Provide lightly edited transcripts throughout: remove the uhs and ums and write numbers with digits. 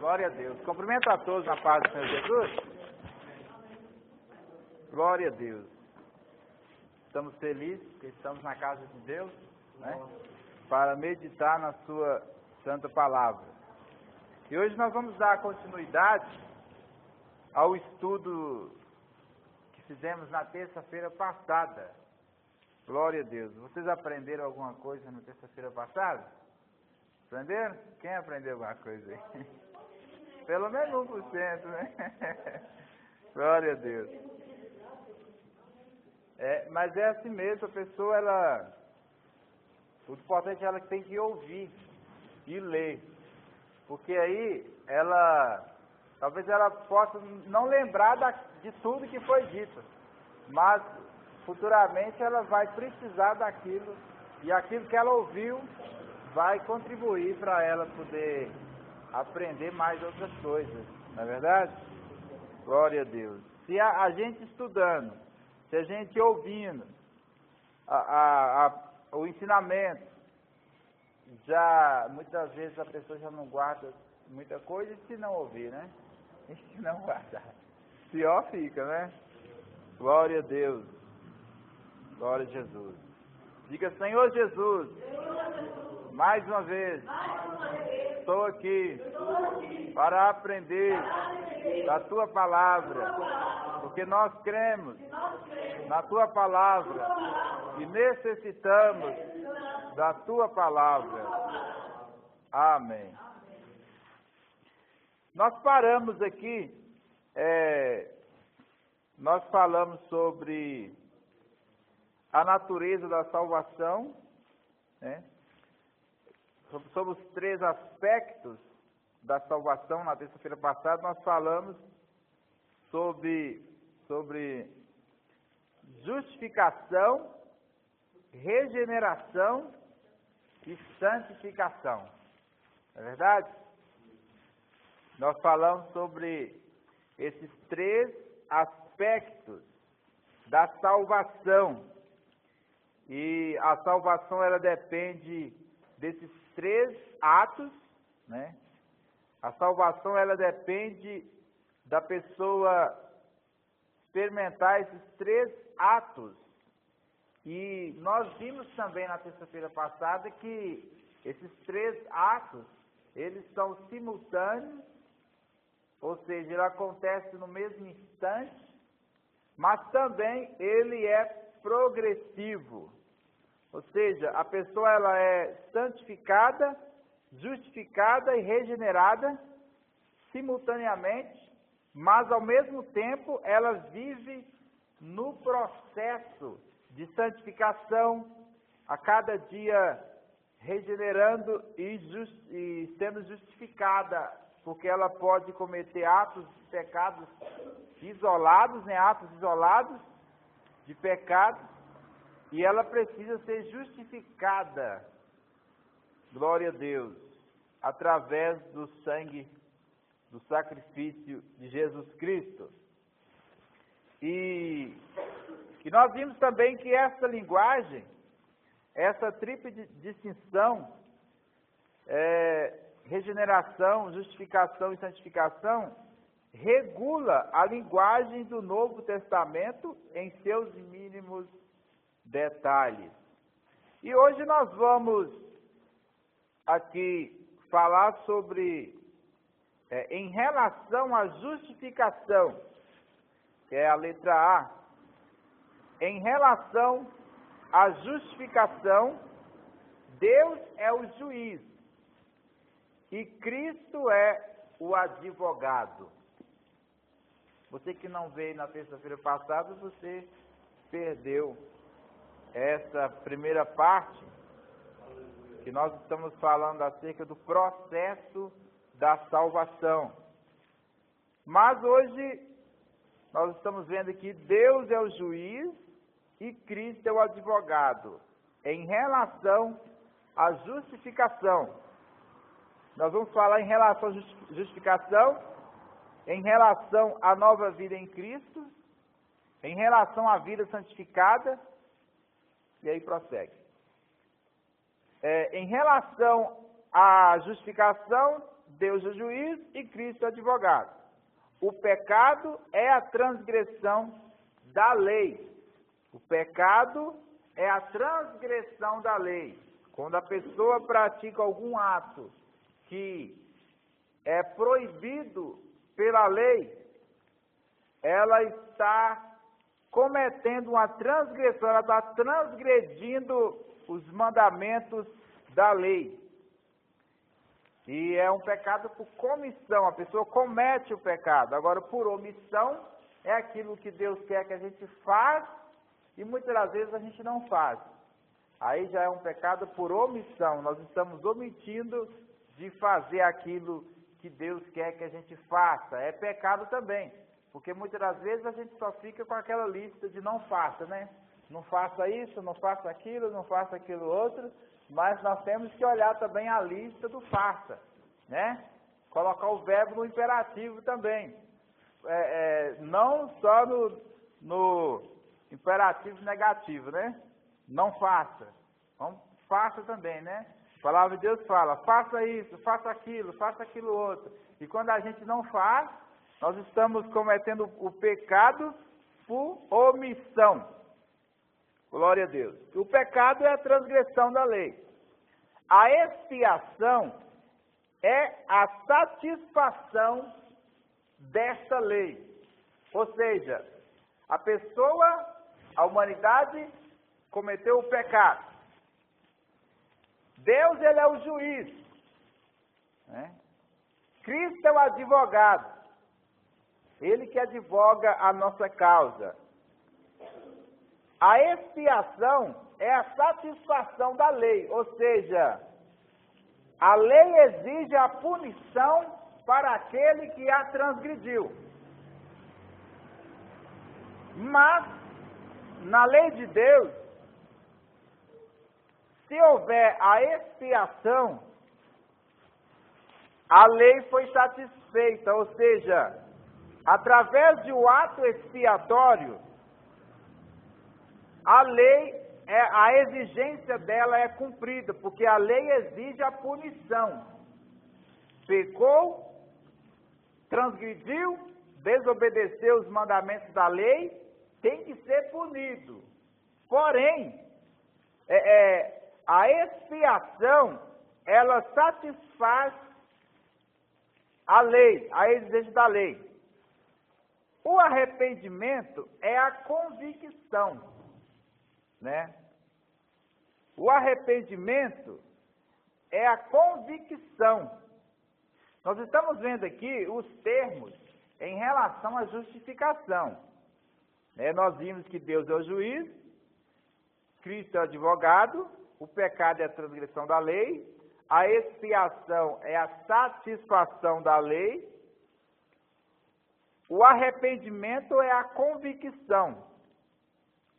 Glória a Deus. Cumprimento a todos na paz do Senhor Jesus. Glória a Deus. Estamos felizes porque estamos na casa de Deus, né? Para meditar na sua santa palavra. E hoje nós vamos dar continuidade ao estudo que fizemos na terça-feira passada. Glória a Deus. Vocês aprenderam alguma coisa na terça-feira passada? Aprenderam? Quem aprendeu alguma coisa aí? Pelo menos 1%, né? Glória a Deus. Mas é assim mesmo, a pessoa, o importante é ela que tem que ouvir e ler. Porque aí, talvez ela possa não lembrar de tudo que foi dito, mas futuramente ela vai precisar daquilo, e aquilo que ela ouviu vai contribuir para ela poder aprender mais outras coisas, não é verdade? Glória a Deus. Se a gente estudando, se a gente ouvindo o ensinamento, já muitas vezes a pessoa já não guarda muita coisa, e se não ouvir, né? E se não guardar, pior fica, né? Glória a Deus. Glória a Jesus. Diga, Senhor Jesus, mais uma vez, estou aqui para aprender da Tua palavra, porque nós cremos na Tua palavra e necessitamos da Tua palavra. Amém. Nós paramos aqui, nós falamos sobre a natureza da salvação, né? Sobre os 3 aspectos da salvação. Na terça-feira passada nós falamos sobre justificação, regeneração e santificação. Não é verdade? Nós falamos sobre esses 3 aspectos da salvação. E a salvação, ela depende desses 3 atos, né? A salvação, ela depende da pessoa experimentar esses 3 atos. E nós vimos também na terça-feira passada que esses 3 atos, eles são simultâneos, ou seja, ele acontece no mesmo instante, mas também ele é progressivo. Ou seja, a pessoa ela é santificada, justificada e regenerada simultaneamente, mas ao mesmo tempo ela vive no processo de santificação, a cada dia regenerando e sendo justificada, porque ela pode cometer atos de pecados isolados, né, atos isolados de pecado, e ela precisa ser justificada, glória a Deus, através do sangue, do sacrifício de Jesus Cristo. E nós vimos também que essa linguagem, essa tríplice distinção, regeneração, justificação e santificação, regula a linguagem do Novo Testamento em seus mínimos detalhes. E hoje nós vamos aqui falar sobre, em relação à justificação, que é a letra A. Em relação à justificação, Deus é o juiz e Cristo é o advogado. Você que não veio na terça-feira passada, você perdeu essa primeira parte, que nós estamos falando acerca do processo da salvação. Mas hoje nós estamos vendo que Deus é o juiz e Cristo é o advogado em relação à justificação. Nós vamos falar em relação à justificação, em relação à nova vida em Cristo, em relação à vida santificada, e aí prossegue. Em relação à justificação, Deus é o juiz e Cristo é o advogado. O pecado é a transgressão da lei. O pecado é a transgressão da lei. Quando a pessoa pratica algum ato que é proibido pela lei, ela está cometendo uma transgressão, ela está transgredindo os mandamentos da lei. E é um pecado por comissão, a pessoa comete o pecado. Agora, por omissão, é aquilo que Deus quer que a gente faça e muitas das vezes a gente não faz. Aí já é um pecado por omissão, nós estamos omitindo de fazer aquilo que Deus quer que a gente faça. É pecado também, porque muitas das vezes a gente só fica com aquela lista de não faça, né? Não faça isso, não faça aquilo, não faça aquilo outro, mas nós temos que olhar também a lista do faça, né? Colocar o verbo no imperativo também. Não só no imperativo negativo, né? Não faça. Então, faça também, né? A palavra de Deus fala, faça isso, faça aquilo outro. E quando a gente não faz, nós estamos cometendo o pecado por omissão. Glória a Deus. O pecado é a transgressão da lei. A expiação é a satisfação dessa lei. Ou seja, a pessoa, a humanidade, cometeu o pecado. Deus, ele é o juiz, né? Cristo é o advogado. Ele que advoga a nossa causa. A expiação é a satisfação da lei, ou seja, a lei exige a punição para aquele que a transgrediu. Mas, na lei de Deus, se houver a expiação, a lei foi satisfeita, ou seja, através de um ato expiatório, a lei, a exigência dela é cumprida, porque a lei exige a punição. Pecou, transgrediu, desobedeceu os mandamentos da lei, tem que ser punido. Porém, a expiação, ela satisfaz a lei, a exigência da lei. O arrependimento é a convicção, né? O arrependimento é a convicção. Nós estamos vendo aqui os termos em relação à justificação. Nós vimos que Deus é o juiz, Cristo é o advogado, o pecado é a transgressão da lei, a expiação é a satisfação da lei, o arrependimento é a convicção.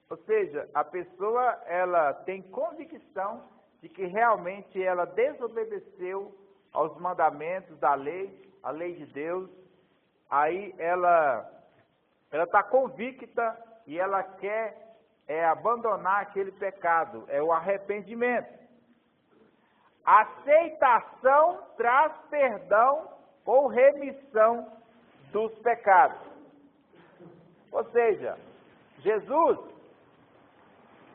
Ou seja, a pessoa, ela tem convicção de que realmente ela desobedeceu aos mandamentos da lei, a lei de Deus. Aí ela está convicta e ela quer abandonar aquele pecado, é o arrependimento. Aceitação traz perdão ou remissão dos pecados. Ou seja, Jesus,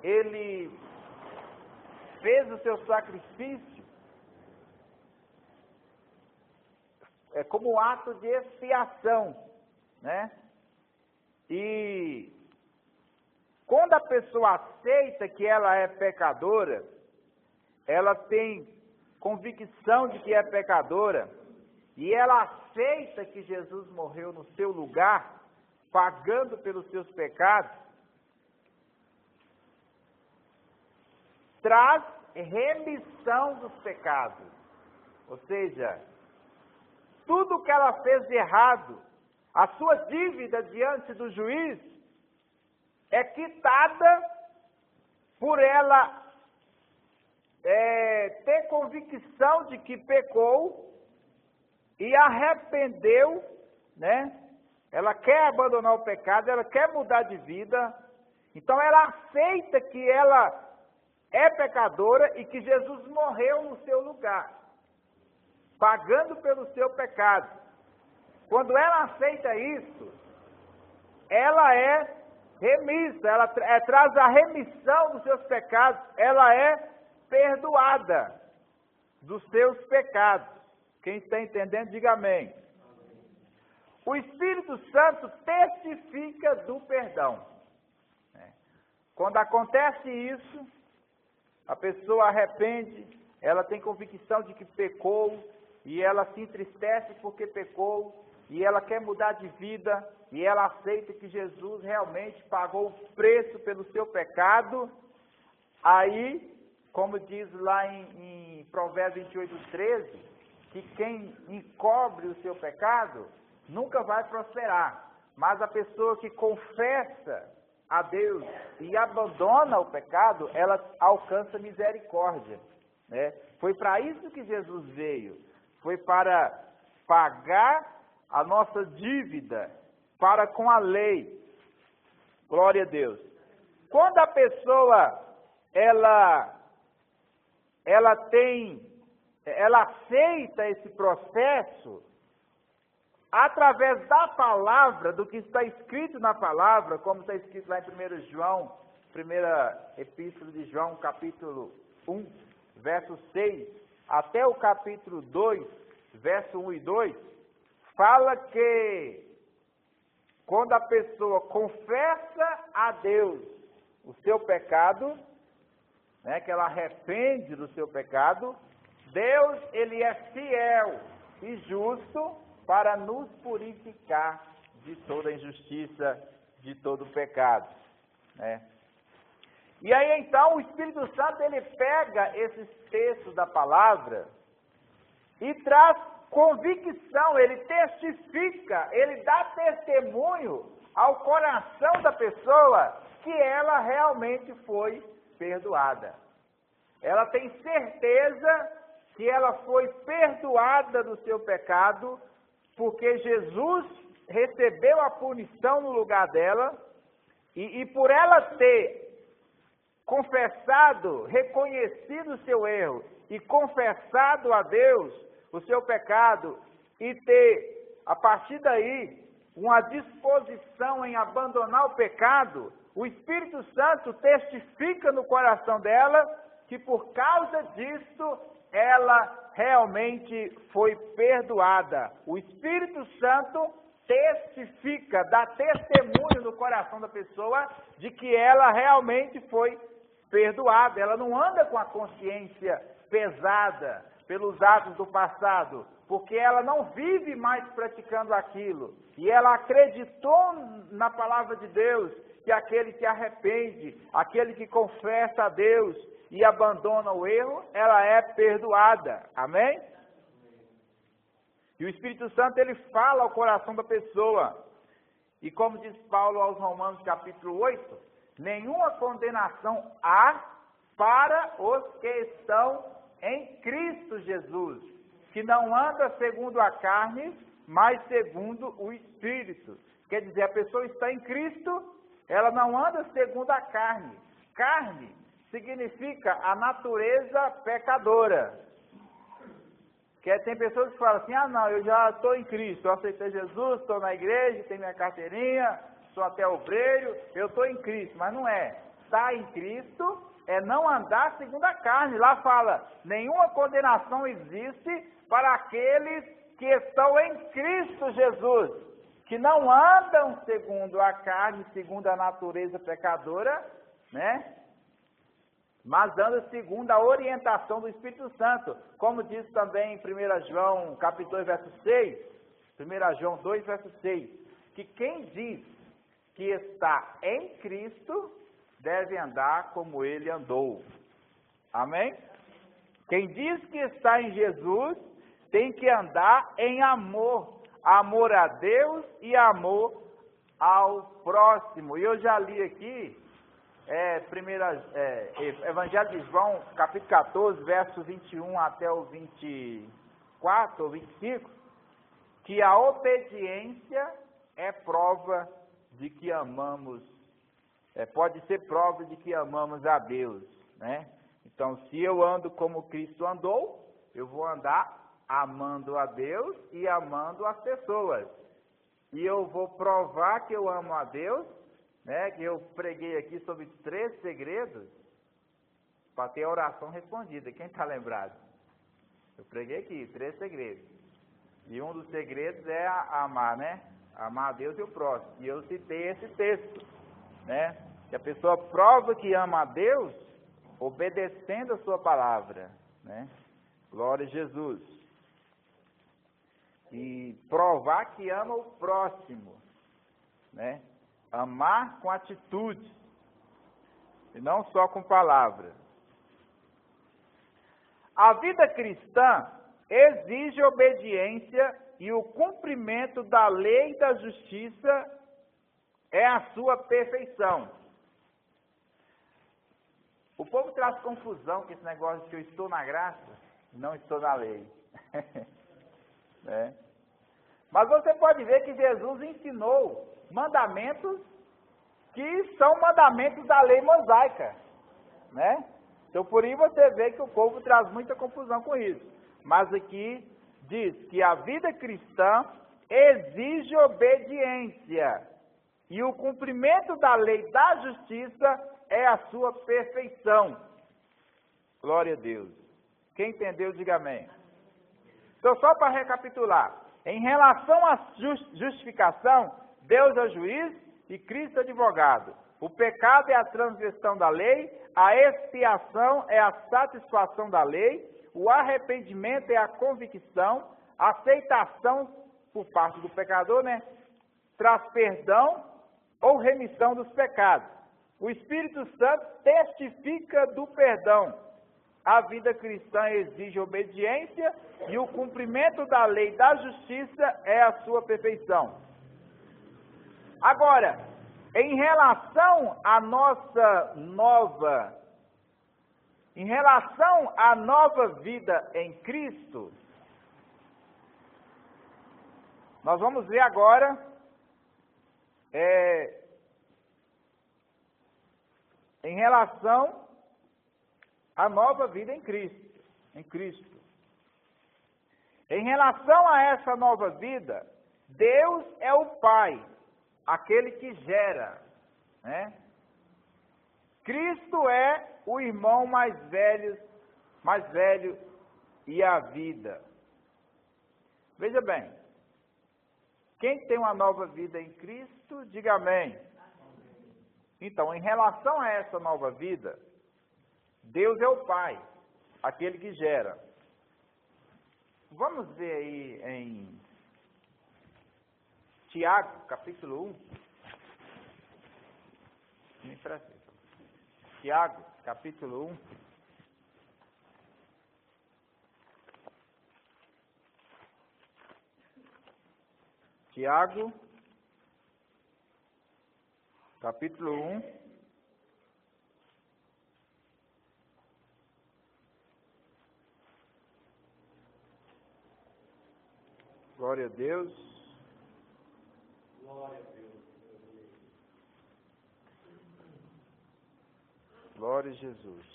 ele fez o seu sacrifício como um ato de expiação, né? E quando a pessoa aceita que ela é pecadora, ela tem convicção de que é pecadora, e ela aceita que Jesus morreu no seu lugar, pagando pelos seus pecados, traz remissão dos pecados. Ou seja, tudo que ela fez de errado, a sua dívida diante do juiz, é quitada por ela ter convicção de que pecou e arrependeu, né? Ela quer abandonar o pecado, ela quer mudar de vida, então ela aceita que ela é pecadora e que Jesus morreu no seu lugar. pagando pelo seu pecado. Quando ela aceita isso, ela é remissa, ela traz a remissão dos seus pecados, ela é perdoada dos seus pecados. Quem está entendendo, diga amém. O Espírito Santo testifica do perdão. Quando acontece isso, a pessoa arrepende, ela tem convicção de que pecou, e ela se entristece porque pecou, e ela quer mudar de vida, e ela aceita que Jesus realmente pagou o preço pelo seu pecado. Aí, como diz lá em Provérbios 28:13, que quem encobre o seu pecado nunca vai prosperar, mas a pessoa que confessa a Deus e abandona o pecado, ela alcança misericórdia, né? Foi para isso que Jesus veio, foi para pagar a nossa dívida para com a lei. Glória a Deus. Quando a pessoa ela aceita esse processo através da palavra, do que está escrito na palavra, como está escrito lá em 1 João, primeira epístola de João, capítulo 1, verso 6, até o capítulo 2, verso 1 e 2, fala que quando a pessoa confessa a Deus o seu pecado, né, que ela arrepende do seu pecado, Deus, ele é fiel e justo para nos purificar de toda injustiça, de todo pecado, né? E aí então o Espírito Santo, ele pega esses textos da palavra e traz convicção, ele testifica, ele dá testemunho ao coração da pessoa que ela realmente foi perdoada. Ela tem certeza que ela foi perdoada do seu pecado, porque Jesus recebeu a punição no lugar dela, e por ela ter confessado, reconhecido o seu erro, e confessado a Deus o seu pecado, e ter, a partir daí, uma disposição em abandonar o pecado, o Espírito Santo testifica no coração dela que por causa disso ela realmente foi perdoada. O Espírito Santo testifica, dá testemunho no coração da pessoa de que ela realmente foi perdoada. Ela não anda com a consciência pesada pelos atos do passado, porque ela não vive mais praticando aquilo. E ela acreditou na palavra de Deus, que aquele que arrepende, aquele que confessa a Deus e abandona o erro, ela é perdoada. Amém? E o Espírito Santo, ele fala ao coração da pessoa. E como diz Paulo aos Romanos, capítulo 8, nenhuma condenação há para os que estão em Cristo Jesus, que não anda segundo a carne, mas segundo o Espírito. Quer dizer, a pessoa está em Cristo, ela não anda segundo a carne. Carne significa a natureza pecadora. Que tem pessoas que falam assim, não, eu já estou em Cristo, eu aceitei Jesus, estou na igreja, tenho minha carteirinha, sou até obreiro, eu estou em Cristo, mas não é. Estar em Cristo é não andar segundo a carne. Lá fala, nenhuma condenação existe para aqueles que estão em Cristo Jesus, que não andam segundo a carne, segundo a natureza pecadora, né? Mas andam segundo a orientação do Espírito Santo, como diz também em 1 João, capítulo 2, verso 6, 1 João 2, verso 6, que quem diz que está em Cristo deve andar como ele andou. Amém? Quem diz que está em Jesus tem que andar em amor. Amor a Deus e amor ao próximo. E eu já li aqui, Evangelho de João, capítulo 14, versos 21 até o 24 ou 25, que a obediência é prova de que amamos, pode ser prova de que amamos a Deus, né? Então, se eu ando como Cristo andou, eu vou andar amando a Deus e amando as pessoas. E eu vou provar que eu amo a Deus, né, que eu preguei aqui sobre 3 segredos para ter a oração respondida. Quem está lembrado? Eu preguei aqui 3 segredos. E um dos segredos é amar, né? Amar a Deus e o próximo. E eu citei esse texto, né? Que a pessoa prova que ama a Deus obedecendo a sua palavra, né? Glória a Jesus. E provar que ama o próximo, né? Amar com atitude, e não só com palavras. A vida cristã exige obediência e o cumprimento da lei e da justiça é a sua perfeição. O povo traz confusão com esse negócio de que eu estou na graça e não estou na lei. Né? Mas você pode ver que Jesus ensinou mandamentos que são mandamentos da lei mosaica, né? Então por aí você vê que o povo traz muita confusão com isso. Mas aqui diz que a vida cristã exige obediência e o cumprimento da lei da justiça é a sua perfeição. Glória a Deus. Quem entendeu, diga amém. Então, só para recapitular, em relação à justificação, Deus é juiz e Cristo é advogado. O pecado é a transgressão da lei, a expiação é a satisfação da lei, o arrependimento é a convicção, a aceitação por parte do pecador, né? Traz perdão ou remissão dos pecados. O Espírito Santo testifica do perdão. A vida cristã exige obediência e o cumprimento da lei da justiça é a sua perfeição. Agora, em relação à nova vida em Cristo, nós vamos ver agora em relação à nova vida em Cristo. Em relação a essa nova vida, Deus é o Pai, aquele que gera, né? Cristo é o irmão mais velho e a vida. Veja bem, quem tem uma nova vida em Cristo, diga amém. Então, em relação a essa nova vida, Deus é o Pai, aquele que gera. Vamos ver aí em Tiago, capítulo 1. Me empresta. Tiago, capítulo 1. Tiago, capítulo 1. Glória a Deus. Glória a Deus. Glória a Jesus.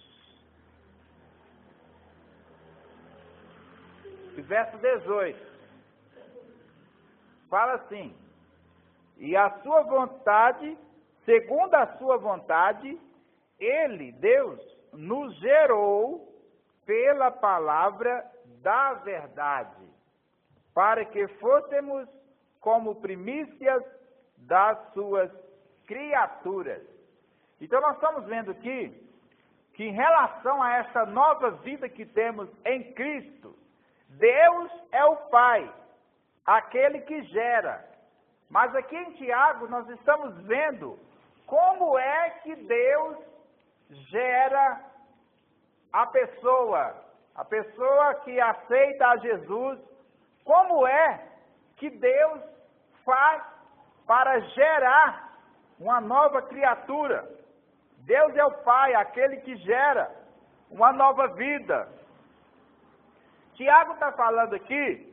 E verso 18. Fala assim: e a sua vontade, segundo a sua vontade, Ele, Deus, nos gerou pela palavra da verdade, para que fôssemos como primícias das suas criaturas. Então nós estamos vendo aqui que em relação a essa nova vida que temos em Cristo, Deus é o Pai, aquele que gera. Mas aqui em Tiago nós estamos vendo como é que Deus gera a pessoa que aceita a Jesus. Como é que Deus faz para gerar uma nova criatura? Deus é o Pai, aquele que gera uma nova vida. Tiago está falando aqui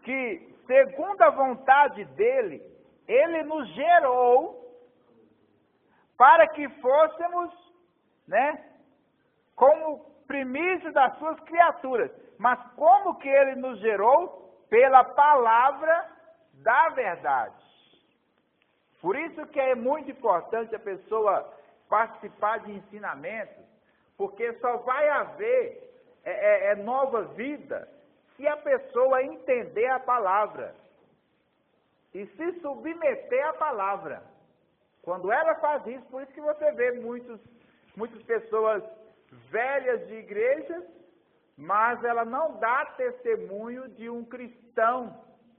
que, segundo a vontade dele, ele nos gerou para que fôssemos, né, como primícia das suas criaturas. Mas como que ele nos gerou? Pela palavra da verdade. Por isso que é muito importante a pessoa participar de ensinamentos, porque só vai haver nova vida se a pessoa entender a palavra e se submeter à palavra. Quando ela faz isso, por isso que você vê muitas pessoas velhas de igrejas, mas ela não dá testemunho de um cristão.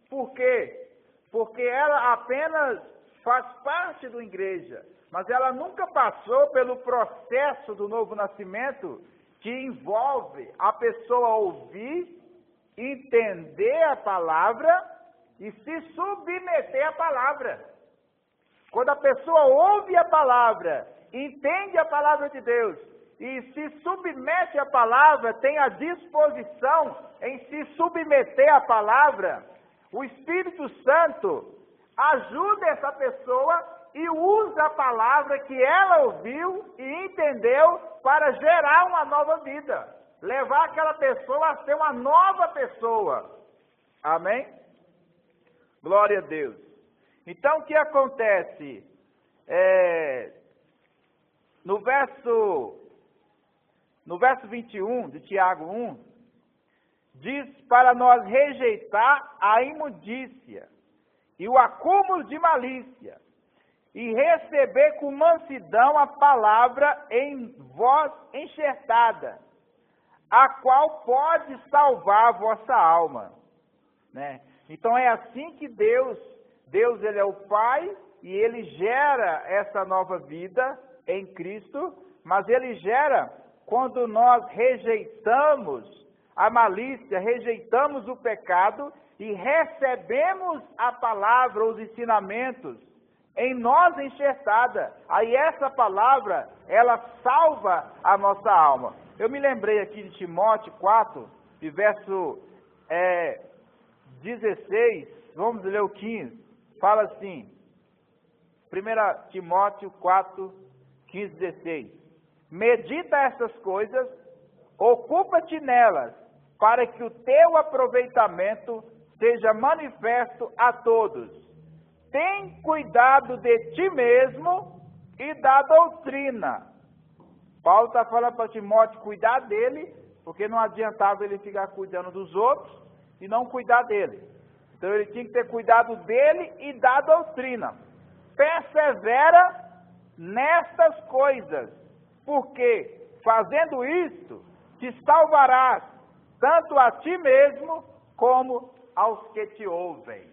Por quê? Porque ela apenas faz parte da igreja, mas ela nunca passou pelo processo do novo nascimento, que envolve a pessoa ouvir, entender a palavra e se submeter à palavra. Quando a pessoa ouve a palavra, entende a palavra de Deus e se submete à palavra, tem a disposição em se submeter à palavra, o Espírito Santo ajuda essa pessoa e usa a palavra que ela ouviu e entendeu para gerar uma nova vida, levar aquela pessoa a ser uma nova pessoa. Amém? Glória a Deus. Então, o que acontece? No verso 21 de Tiago 1, diz para nós rejeitar a imundícia e o acúmulo de malícia, e receber com mansidão a palavra em vós enxertada, a qual pode salvar a vossa alma. Né? Então é assim que Deus ele é o Pai, e Ele gera essa nova vida em Cristo, mas Ele gera quando nós rejeitamos a malícia, rejeitamos o pecado e recebemos a palavra, os ensinamentos em nós enxertada. Aí essa palavra, ela salva a nossa alma. Eu me lembrei aqui de Timóteo 4, de verso 16, vamos ler o 15. Fala assim, 1 Timóteo 4, 15, 16. Medita essas coisas, ocupa-te nelas, para que o teu aproveitamento seja manifesto a todos. Tem cuidado de ti mesmo e da doutrina. Paulo está falando para Timóteo cuidar dele, porque não adiantava ele ficar cuidando dos outros e não cuidar dele. Então ele tinha que ter cuidado dele e da doutrina. Persevera nestas coisas, porque fazendo isto, te salvarás, tanto a ti mesmo, como aos que te ouvem.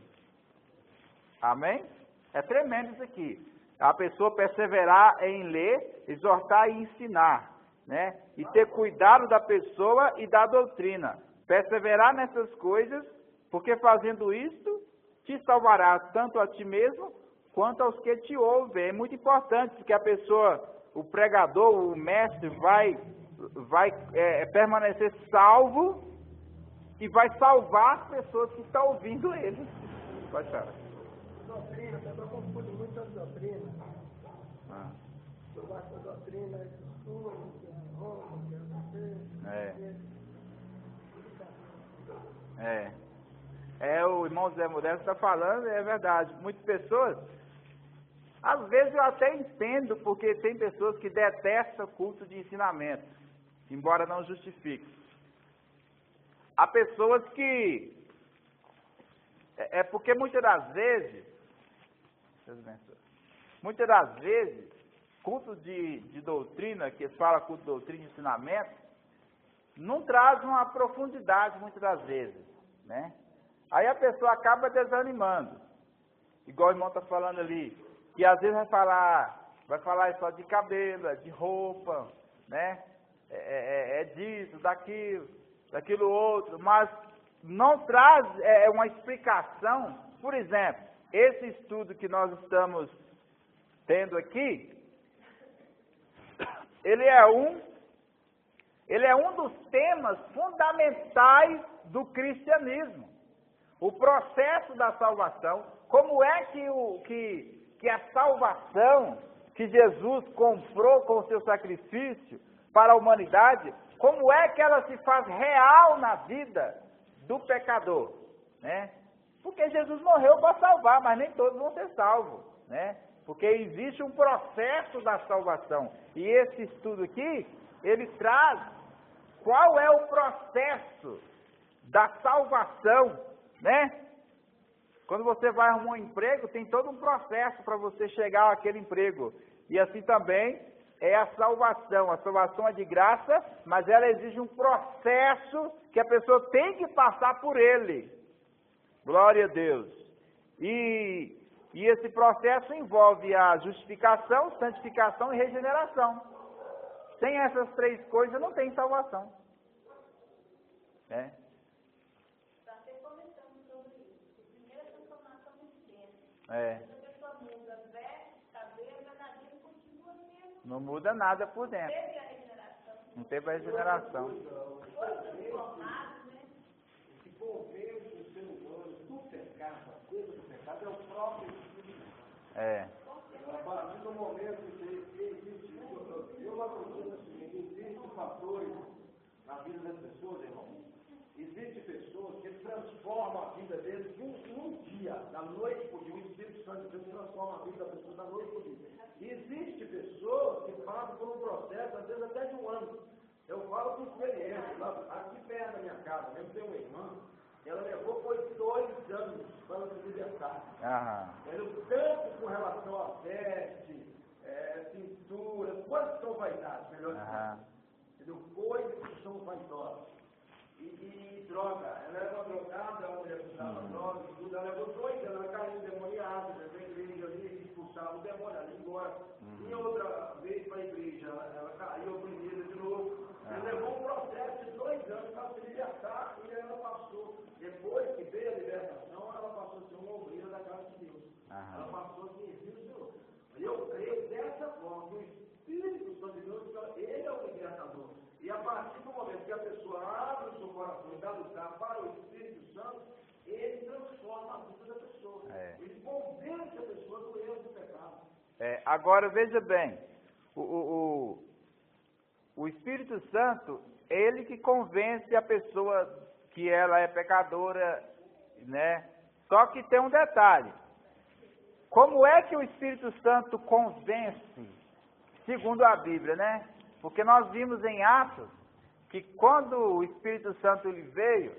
Amém? É tremendo isso aqui. A pessoa perseverar em ler, exortar e ensinar, né? E ter cuidado da pessoa e da doutrina. Perseverar nessas coisas, porque fazendo isto, te salvarás tanto a ti mesmo, quanto aos que te ouvem. É muito importante, porque a pessoa, o pregador, o mestre, vai permanecer salvo e vai salvar as pessoas que estão ouvindo ele. Pode falar. Doutrina, a pessoa confunde muito as doutrinas. Eu gosto da doutrina, o irmão Zé Modesto está falando, é verdade. Muitas pessoas, às vezes eu até entendo, porque tem pessoas que detestam culto de ensinamento, embora não justifique. Há pessoas que, porque muitas das vezes, culto de doutrina, que fala culto de doutrina e ensinamento, não traz uma profundidade muitas das vezes, né? Aí a pessoa acaba desanimando, igual o irmão está falando ali, que às vezes vai falar só de cabelo, de roupa, né? Disso, daquilo outro, mas não traz uma explicação. Por exemplo, esse estudo que nós estamos tendo aqui, ele é um dos temas fundamentais do cristianismo. O processo da salvação, como é que a salvação que Jesus comprou com o seu sacrifício para a humanidade, como é que ela se faz real na vida do pecador, né? Porque Jesus morreu para salvar, mas nem todos vão ser salvos, né? Porque existe um processo da salvação. E esse estudo aqui, ele traz qual é o processo da salvação, né? Quando você vai arrumar um emprego, tem todo um processo para você chegar àquele emprego. E assim também é a salvação. A salvação é de graça, mas ela exige um processo que a pessoa tem que passar por ele. Glória a Deus. E esse processo envolve a justificação, santificação e regeneração. Sem essas três coisas não tem salvação. Né? Não muda nada por dentro. Não teve a regeneração. Se convence o ser humano do pecado, a coisa do pecado é o próprio Espírito. A partir do momento que existe, eu acredito assim, existem fatores na vida das pessoas, irmão. Existem pessoas que transformam a vida deles num dia, da noite para o dia. O Espírito Santo de Deus transforma a vida da pessoa da noite para o dia. Existem pessoas que passam por um processo, às vezes até de um ano. Eu falo com experiência, aqui perto da minha casa, mesmo tem uma irmã, ela levou foi 2 anos para se libertar. Tanto com relação a veste, pintura, quantas são vaidades, melhor dizendo. Coisas que são vaidosas. E droga, ela era uma drogada, uma mulher que usava droga, e tudo, ela levou 2 anos, ela caiu endemoniada, da igreja ali, expulsava o demônio ali embora. E outra vez para a igreja, ela caiu oprimida de novo. Ela levou um processo de 2 anos para se libertar e ela passou. Depois que veio a libertação, ela passou a ser uma obreira da casa de Deus. Ela passou a servir o Senhor. E eu creio dessa forma, que o Espírito Santo de Deus, ele é o libertador. E a partir do momento que a pessoa abre o seu coração e dá lugar para o Espírito Santo, ele transforma a vida da pessoa. Ele convence a pessoa do erro do pecado. Agora veja bem, o Espírito Santo, ele que convence a pessoa que ela é pecadora, né? Só que tem um detalhe. Como é que o Espírito Santo convence, segundo a Bíblia, né? Porque nós vimos em Atos que quando o Espírito Santo ele veio,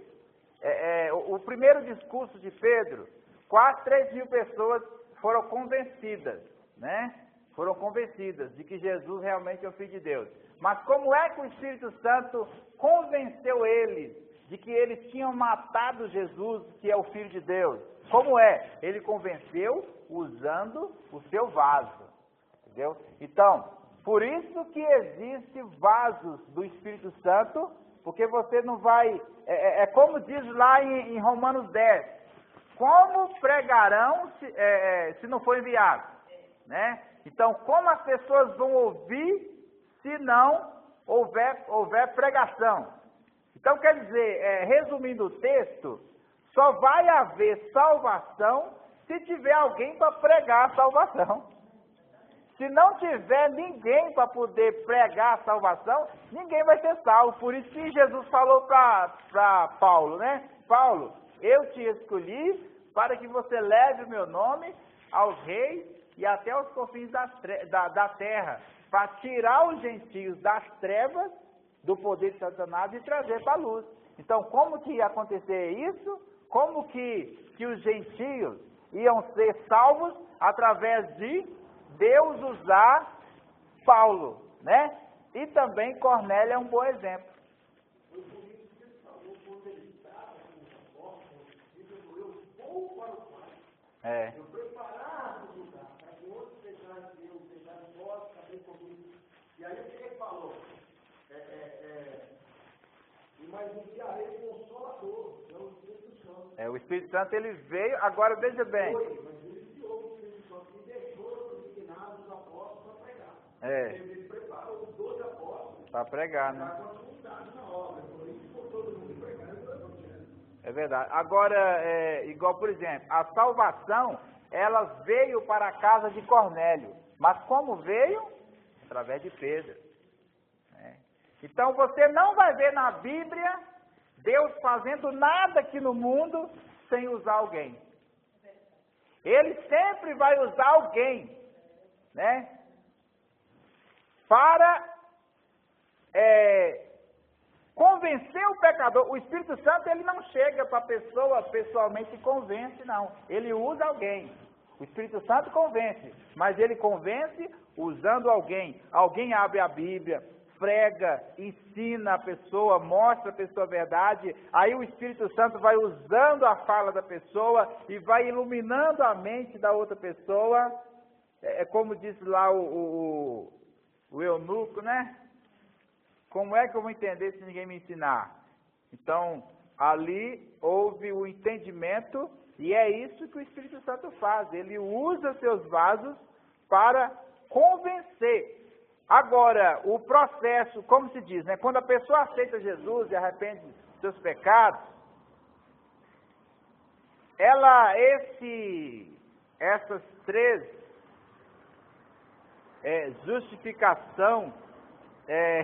o primeiro discurso de Pedro, quase 3.000 pessoas foram convencidas, né? Foram convencidas de que Jesus realmente é o Filho de Deus. Mas como é que o Espírito Santo convenceu eles de que eles tinham matado Jesus, que é o Filho de Deus? Como é? Ele convenceu usando o seu vaso. Entendeu? Então, por isso que existem vasos do Espírito Santo, porque você não vai... como diz lá em Romanos 10, como pregarão se não for enviado? Né? Então, como as pessoas vão ouvir se não houver pregação? Então, quer dizer, resumindo o texto, só vai haver salvação se tiver alguém para pregar a salvação. Se não tiver ninguém para poder pregar a salvação, ninguém vai ser salvo. Por isso que Jesus falou para Paulo, né? Paulo, eu te escolhi para que você leve o meu nome aos reis e até aos confins da terra, para tirar os gentios das trevas, do poder de Satanás, e trazer para a luz. Então, como que ia acontecer isso? Como que os gentios iam ser salvos? Através de Deus usar Paulo, né? E também Cornélio é um bom exemplo. Foi por isso que ele falou, quando ele estava com os apóstolos, eu vou para o Pai. Eu preparar o lugar para que outros sejam Deus, sejam vós, também comigo. E aí o que ele falou? Mas enviarei o Consolador, que é o Espírito Santo. O Espírito Santo ele veio, agora veja bem. Mas ele enviou o Espírito Santo e deixou os designados apóstolos para pregar. Ele preparou os 12 apóstolos para pregar, né? Para continuidade na obra. Por isso que todo mundo pregar o Evangelho. É verdade. Agora, igual por exemplo, a salvação, ela veio para a casa de Cornélio. Mas como veio? Através de Pedro. Então você não vai ver na Bíblia Deus fazendo nada aqui no mundo sem usar alguém. Ele sempre vai usar alguém, né? Para convencer o pecador. O Espírito Santo, ele não chega para a pessoa pessoalmente e convence, não. Ele usa alguém. O Espírito Santo convence, mas ele convence usando alguém. Alguém abre a Bíblia, prega, ensina a pessoa, mostra a pessoa a verdade. Aí o Espírito Santo vai usando a fala da pessoa e vai iluminando a mente da outra pessoa. É como disse lá o eunuco, né? Como é que eu vou entender se ninguém me ensinar? Então, ali houve o entendimento e é isso que o Espírito Santo faz. Ele usa seus vasos para convencer. Agora, o processo, como se diz, né? Quando a pessoa aceita Jesus e arrepende dos seus pecados, essas três, justificação,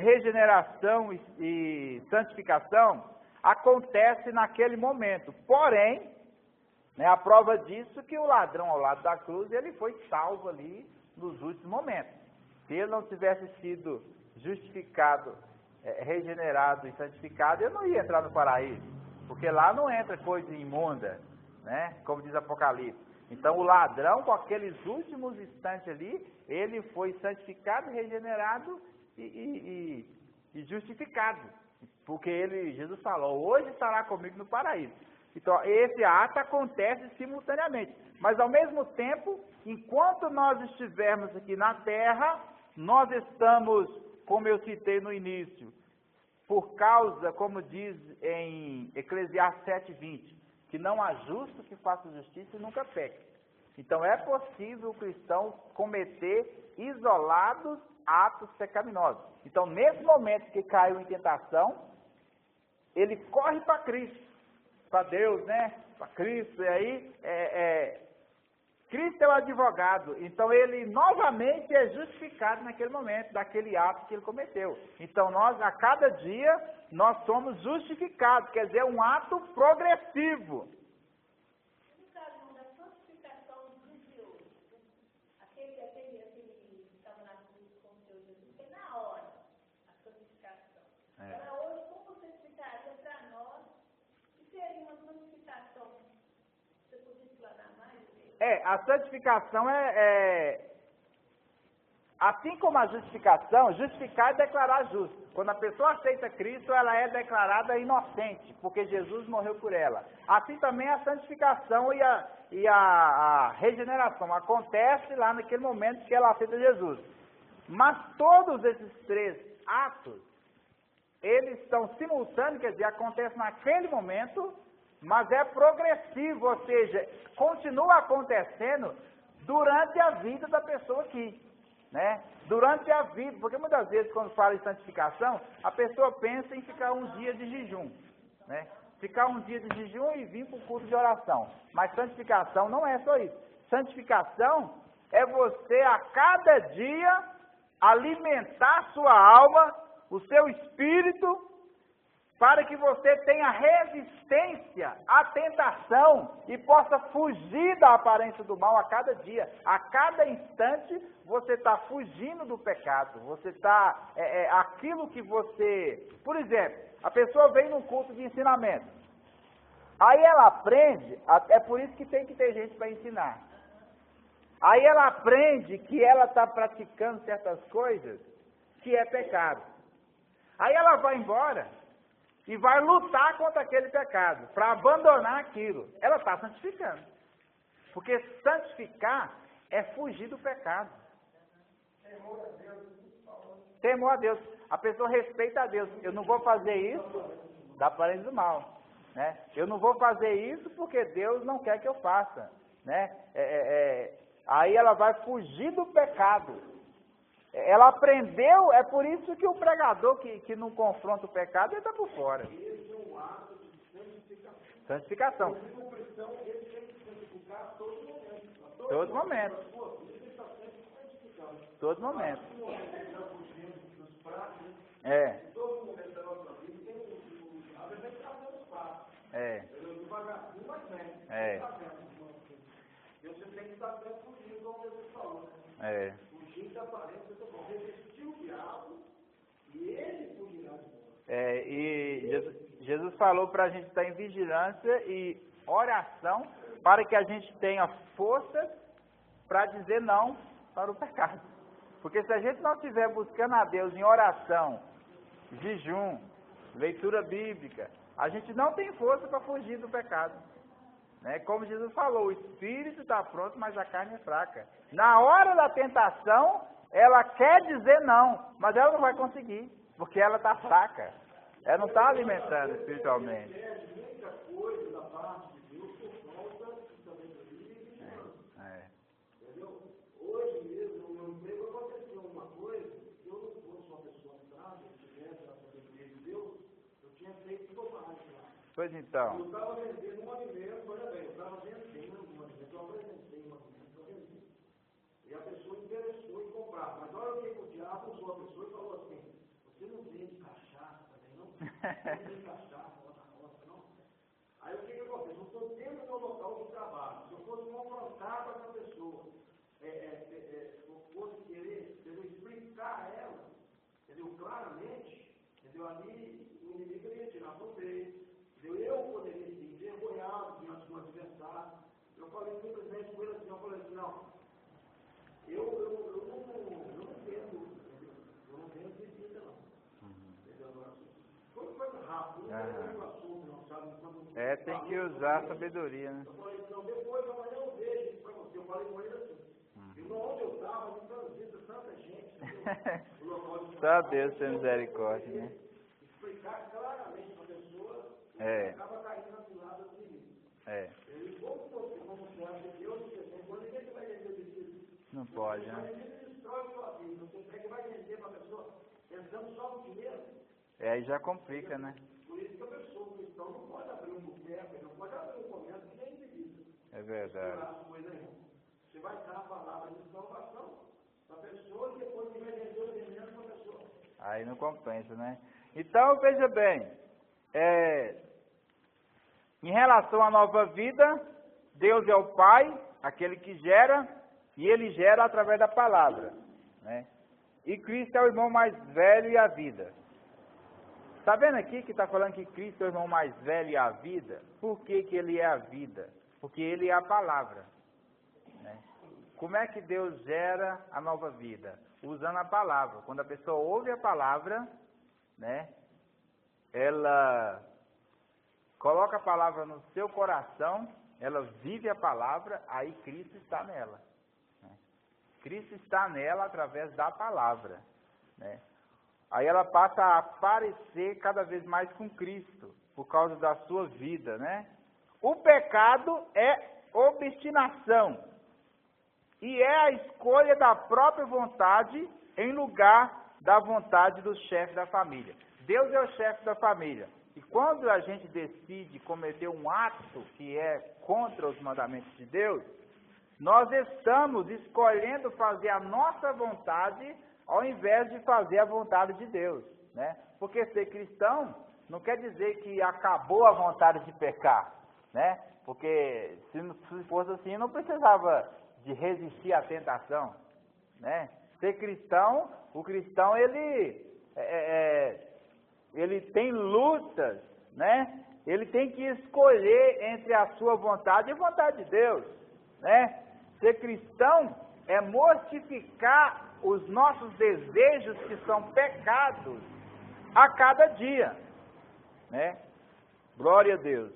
regeneração e santificação, acontece naquele momento. Porém, né, a prova disso é que o ladrão ao lado da cruz, ele foi salvo ali nos últimos momentos. Se ele não tivesse sido justificado, regenerado e santificado, ele não ia entrar no paraíso, porque lá não entra coisa imunda, né, como diz Apocalipse. Então o ladrão, com aqueles últimos instantes ali, ele foi santificado, regenerado e justificado, porque Jesus falou, hoje estará comigo no paraíso. Então esse ato acontece simultaneamente, mas ao mesmo tempo, enquanto nós estivermos aqui na terra, nós estamos, como eu citei no início, por causa, como diz em Eclesiastes 7:20, que não há justo que faça justiça e nunca peque. Então é possível o cristão cometer isolados atos pecaminosos. Então, nesse momento que caiu em tentação, ele corre para Cristo, para Deus, né? Para Cristo, e aí Cristo é o advogado, então ele novamente é justificado naquele momento, daquele ato que ele cometeu. Então nós, a cada dia, nós somos justificados, quer dizer, um ato progressivo. No caso da santificação dos de hoje, aquele que estava na cruz com o Senhor Jesus, foi na hora a santificação. Agora hoje, como você explicaria para nós que seria uma santificação? Você podia explanar mais? A santificação assim como a justificação, justificar é declarar justo. Quando a pessoa aceita Cristo, ela é declarada inocente, porque Jesus morreu por ela. Assim também a santificação e a regeneração acontece lá naquele momento que ela aceita Jesus. Mas todos esses três atos, eles são simultâneos, quer dizer, acontecem naquele momento, mas é progressivo, ou seja, continua acontecendo durante a vida da pessoa aqui, né? Durante a vida, porque muitas vezes quando fala em santificação, a pessoa pensa em ficar um dia de jejum, né? Ficar um dia de jejum e vir para o culto de oração. Mas santificação não é só isso. Santificação é você a cada dia alimentar a sua alma, o seu espírito, para que você tenha resistência à tentação e possa fugir da aparência do mal a cada dia. A cada instante você está fugindo do pecado. Você está, aquilo que você... Por exemplo, a pessoa vem num culto de ensinamento. Aí ela aprende, é por isso que tem que ter gente para ensinar. Aí ela aprende que ela está praticando certas coisas que é pecado. Aí ela vai embora e vai lutar contra aquele pecado, para abandonar aquilo. Ela está santificando. Porque santificar é fugir do pecado. Temor a Deus. Temor a Deus. A pessoa respeita a Deus. Eu não vou fazer isso da aparência do mal, né? Eu não vou fazer isso porque Deus não quer que eu faça, né? Aí ela vai fugir do pecado. Ela aprendeu, é por isso que o pregador que não confronta o pecado, ele está por fora. Esse é um ato de santificação. Santificação. O cristão, ele tem que santificar a todo momento. Todo momento. A sua vida, ele está sempre santificando. Todo momento. No momento que ele está fugindo dos pratos, Em todo momento da nossa vida, tem o diabo, ele vem trazendo os passos. Devagarzinho, mas vem. E você tem que estar sempre fugindo, como Jesus falou. Fugir da aparência do bom. Resistir o diabo e ele fugirá de nós. E Jesus falou para a gente estar em vigilância e oração para que a gente tenha força para dizer não para o pecado. Porque se a gente não estiver buscando a Deus em oração, jejum, leitura bíblica, a gente não tem força para fugir do pecado. Né? Como Jesus falou, o espírito está pronto, mas a carne é fraca. Na hora da tentação, ela quer dizer não, mas ela não vai conseguir, porque ela está fraca. Ela não está alimentando espiritualmente. Muita coisa da parte de Deus por causa da sabedoria e vigilância. Entendeu? Hoje mesmo, no meu emprego, aconteceu uma coisa, se eu não fosse uma pessoa sábia, se tivesse a sabedoria de Deus, eu tinha feito bobagem. Pois então. Eu estava vendendo um alimento, olha bem, eu estava vendendo um alimento, eu apresentei um alimento para vender. E a pessoa interessou em comprar. Mas na hora que o diabo usou a pessoa e falou assim, você não vende cachaça também, não? Não vende cachaça, outra coisa, não? Aí o que acontece? Eu estou dentro do meu local de trabalho. Se eu fosse confrontar com essa pessoa, eu fosse querer explicar a ela, entendeu? Claramente, entendeu? Ali o inimigo ia tirar proveito. Eu poderia ser envergonhado diante do adversário. Eu falei simplesmente com ele assim, eu falei assim, não, eu não vendo bebida não. Entendeu? Foi coisa rápida, não tem o assunto, não sabe? Tem que usar a sabedoria, né? Eu falei assim, não, depois amanhã eu vejo isso para você. Eu falei com ele assim, e onde eu estava, me transita tanta gente. Só Deus tem misericórdia, né? Explicar claramente para a pessoa. Acaba caindo na cilada do inimigo. Ele, como você acha que Deus, você tem coisa, ninguém vai vender bebida. Não pode, né? Ele destrói sua vida. Você pega e vai vender para a pessoa pensando só no dinheiro. Aí já complica, né? Por isso que a pessoa, o cristão, não pode abrir um boteco, não pode abrir um comércio que nem bebida. É verdade. Você vai dar a palavra de salvação para a pessoa e depois você vai vender o veneno para a pessoa. Aí não compensa, né? Então, veja bem. Em relação à nova vida, Deus é o Pai, aquele que gera, e Ele gera através da palavra. Né? E Cristo é o irmão mais velho e a vida. Está vendo aqui que está falando que Cristo é o irmão mais velho e a vida? Por que que Ele é a vida? Porque Ele é a palavra. Né? Como é que Deus gera a nova vida? Usando a palavra. Quando a pessoa ouve a palavra, né? Ela coloca a palavra no seu coração, ela vive a palavra, aí Cristo está nela. Né? Cristo está nela através da palavra. Né? Aí ela passa a aparecer cada vez mais com Cristo, por causa da sua vida. Né? O pecado é obstinação, e é a escolha da própria vontade em lugar da vontade do chefe da família. Deus é o chefe da família. E quando a gente decide cometer um ato que é contra os mandamentos de Deus, nós estamos escolhendo fazer a nossa vontade ao invés de fazer a vontade de Deus. Né? Porque ser cristão não quer dizer que acabou a vontade de pecar. Né? Porque se fosse assim, não precisava de resistir à tentação. Né? Ser cristão, o cristão ele tem lutas, né? Ele tem que escolher entre a sua vontade e a vontade de Deus, né? Ser cristão é mortificar os nossos desejos que são pecados a cada dia, né? Glória a Deus.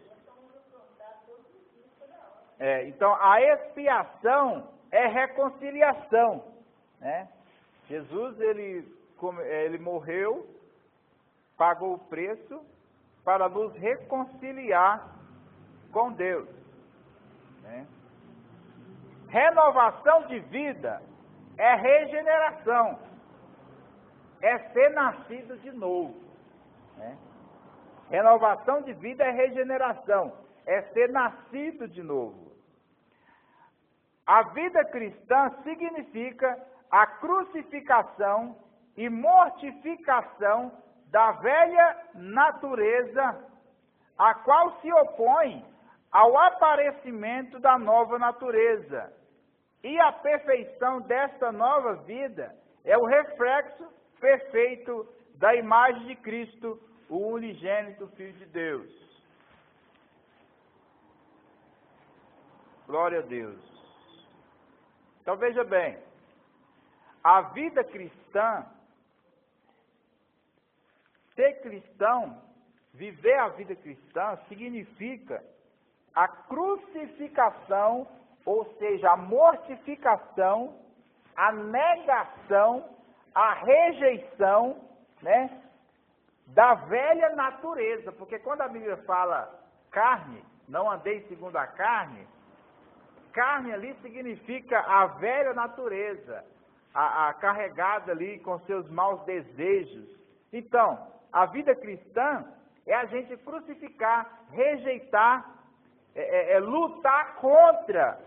Então, a expiação é reconciliação, né? Jesus, ele morreu, pagou o preço para nos reconciliar com Deus. Né? Renovação de vida é regeneração, é ser nascido de novo. Né? Renovação de vida é regeneração, é ser nascido de novo. A vida cristã significa a crucificação e mortificação da velha natureza, a qual se opõe ao aparecimento da nova natureza. E a perfeição desta nova vida é o reflexo perfeito da imagem de Cristo, o unigênito Filho de Deus. Glória a Deus. Então veja bem, a vida cristã, ser cristão, viver a vida cristã, significa a crucificação, ou seja, a mortificação, a negação, a rejeição, né, da velha natureza. Porque quando a Bíblia fala carne, não andei segundo a carne, carne ali significa a velha natureza, a carregada ali com seus maus desejos. Então, a vida cristã é a gente crucificar, rejeitar, lutar contra.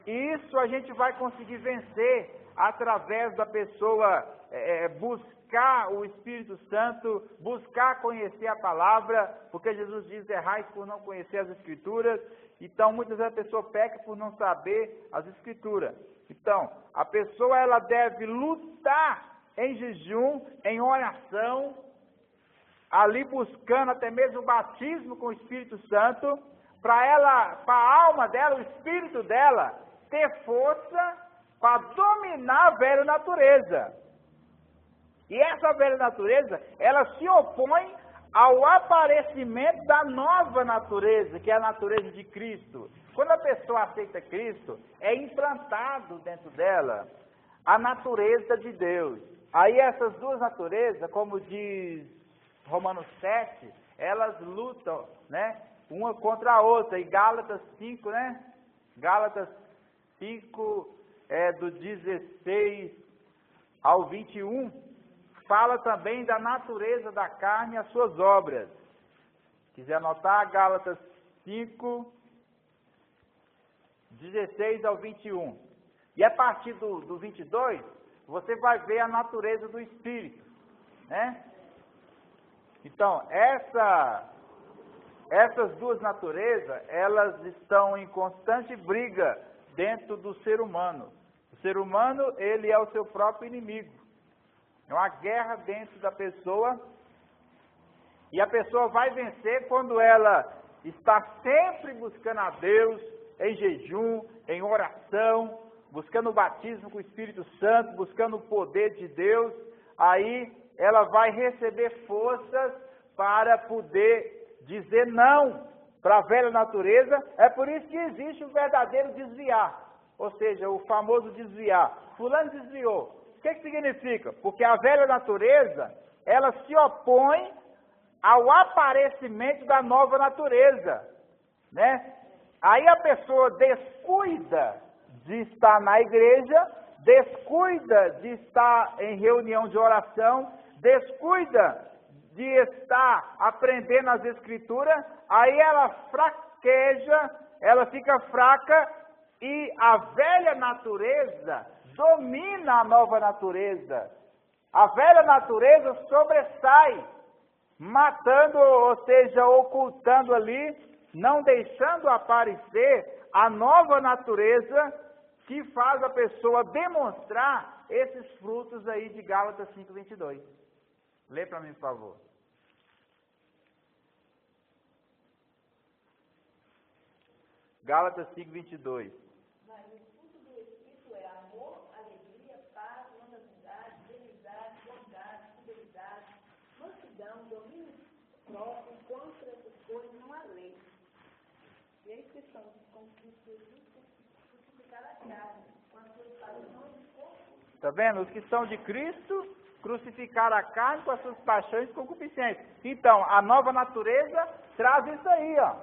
E isso a gente vai conseguir vencer através da pessoa buscar o Espírito Santo, buscar conhecer a palavra, porque Jesus diz: errais por não conhecer as Escrituras. Então, muitas vezes a pessoa peca por não saber as Escrituras. Então, a pessoa ela deve lutar em jejum, em oração, ali buscando até mesmo o batismo com o Espírito Santo, para a alma dela, o espírito dela, ter força para dominar a velha natureza. E essa velha natureza, ela se opõe ao aparecimento da nova natureza, que é a natureza de Cristo. Quando a pessoa aceita Cristo, é implantado dentro dela a natureza de Deus. Aí essas duas naturezas, como diz Romanos 7, elas lutam, né, uma contra a outra. E Gálatas 5, né? Gálatas 5, do 16 ao 21, fala também da natureza da carne e as suas obras. Quiser anotar, Gálatas 5, 16 ao 21. E a partir do 22, você vai ver a natureza do Espírito, né? Então, essas duas naturezas, elas estão em constante briga dentro do ser humano. O ser humano, ele é o seu próprio inimigo. É uma guerra dentro da pessoa, e a pessoa vai vencer quando ela está sempre buscando a Deus, em jejum, em oração, buscando o batismo com o Espírito Santo, buscando o poder de Deus. Aí ela vai receber forças para poder dizer não para a velha natureza. É por isso que existe o verdadeiro desviar, ou seja, o famoso desviar. Fulano desviou. O que significa? Porque a velha natureza, ela se opõe ao aparecimento da nova natureza, né? Aí a pessoa descuida de estar na igreja, descuida de estar em reunião de oração, descuida de estar aprendendo as Escrituras, aí ela fraqueja, ela fica fraca, e a velha natureza domina a nova natureza. A velha natureza sobressai, matando, ou seja, ocultando ali, não deixando aparecer a nova natureza que faz a pessoa demonstrar esses frutos aí de Gálatas 5:22. Lê para mim, por favor. Gálatas 5:22. Mas o fruto do Espírito é amor, alegria, paz, longanimidade, benignidade, bondade, fidelidade, mansidão, domínio próprio. Contra essas coisas não há lei. E a inscrição com Cristo Jesus crucificar a carne, com as suas paixões e corpo. Está vendo? Os que são de Cristo crucificaram a carne com as suas paixões e concupiscências. Então, a nova natureza traz isso aí, ó.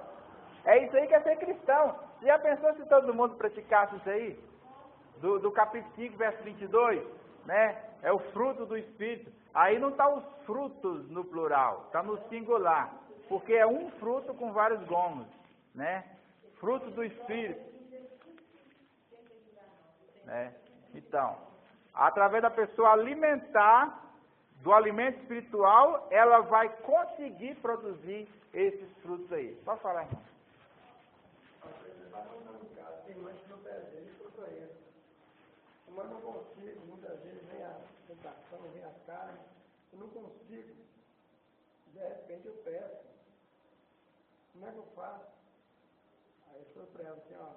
É isso aí que é ser cristão. Você já pensou se todo mundo praticasse isso aí? Do capítulo 5, verso 22, né? É o fruto do Espírito. Aí não está os frutos no plural, está no singular. Porque é um fruto com vários gomos, né? Fruto do Espírito. Né? Então, através da pessoa alimentar do alimento espiritual, ela vai conseguir produzir esses frutos aí. Pode falar, irmão. Tem mães que não desenham isso para ele. Mas não consigo, muitas vezes vem a tentação, vem a carne, eu não consigo. De repente eu peço. Como é que eu faço? Aí eu sou para ela assim, ó.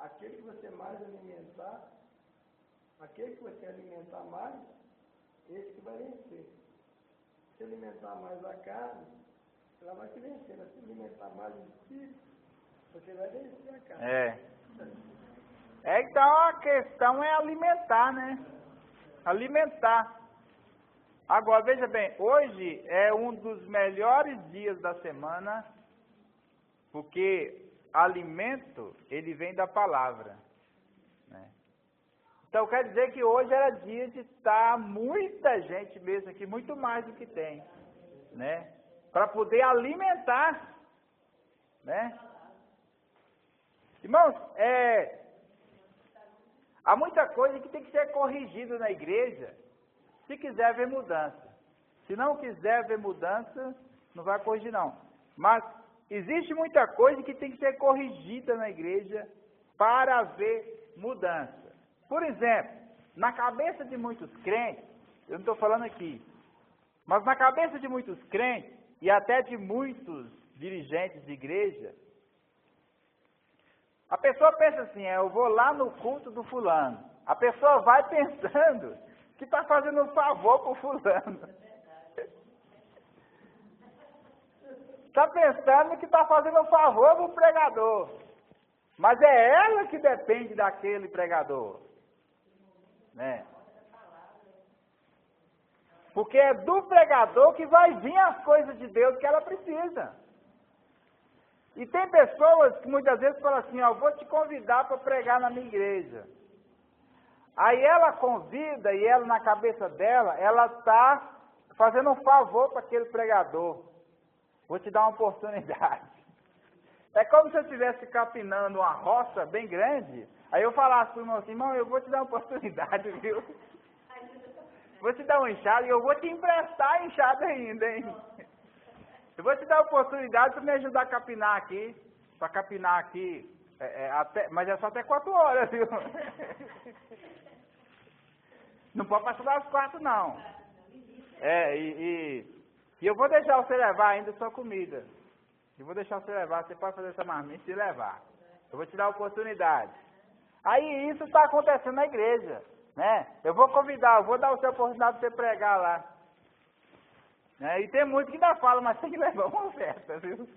Aquele que você mais alimentar, aquele que você alimentar mais, esse que vai vencer. Se alimentar mais a carne, ela vai te vencer. Mas se alimentar mais o espírito, você vai vencer a carne. Então a questão é alimentar, né? Alimentar. Agora, veja bem, hoje é um dos melhores dias da semana, porque alimento, ele vem da palavra, né? Então quer dizer que hoje era dia de estar muita gente mesmo aqui, muito mais do que tem, né? Para poder alimentar, né? Irmãos, há muita coisa que tem que ser corrigida na igreja, se quiser ver mudança. Se não quiser ver mudança, não vai corrigir não. Mas existe muita coisa que tem que ser corrigida na igreja para haver mudança. Por exemplo, na cabeça de muitos crentes, eu não estou falando aqui, mas na cabeça de muitos crentes e até de muitos dirigentes de igreja, a pessoa pensa assim, eu vou lá no culto do fulano. A pessoa vai pensando que está fazendo um favor para o fulano. Está pensando que está fazendo um favor para o pregador. Mas é ela que depende daquele pregador, né? Porque é do pregador que vai vir as coisas de Deus que ela precisa. E tem pessoas que muitas vezes falam assim, ó, vou te convidar para pregar na minha igreja. Aí ela convida e ela na cabeça dela, ela está fazendo um favor para aquele pregador. Vou te dar uma oportunidade. É como se eu estivesse capinando uma roça bem grande, aí eu falasse para o irmão assim, irmão, eu vou te dar uma oportunidade, viu? Vou te dar uma enxada e eu vou te emprestar a enxada ainda, hein? Eu vou te dar a oportunidade para me ajudar a capinar aqui, para capinar aqui, mas é só até 4 horas, viu? Não pode passar das 4, não. E eu vou deixar você levar ainda sua comida. Eu vou deixar você levar, você pode fazer essa marmita e levar. Eu vou te dar a oportunidade. Aí isso está acontecendo na igreja, né? Eu vou convidar, eu vou dar você a oportunidade de você pregar lá. E tem muitos que ainda falam, mas tem que levar uma oferta, viu?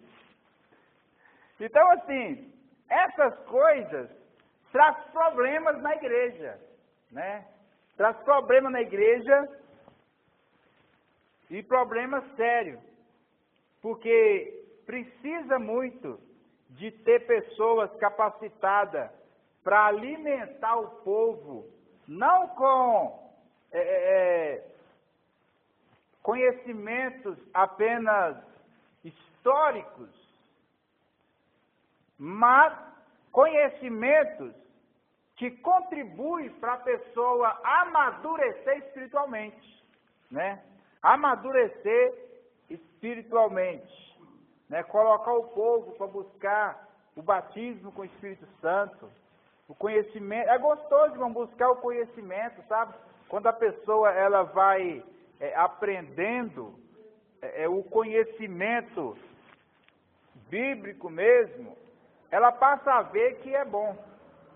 Então, assim, essas coisas trazem problemas na igreja, né? Traz problemas na igreja e problemas sérios, porque precisa muito de ter pessoas capacitadas para alimentar o povo, não com conhecimentos apenas históricos, mas conhecimentos que contribuem para a pessoa amadurecer espiritualmente, né? Amadurecer espiritualmente, né? Colocar o povo para buscar o batismo com o Espírito Santo, o conhecimento. É gostoso, irmão, buscar o conhecimento, sabe? Quando a pessoa ela vai aprendendo o conhecimento bíblico mesmo, ela passa a ver que é bom,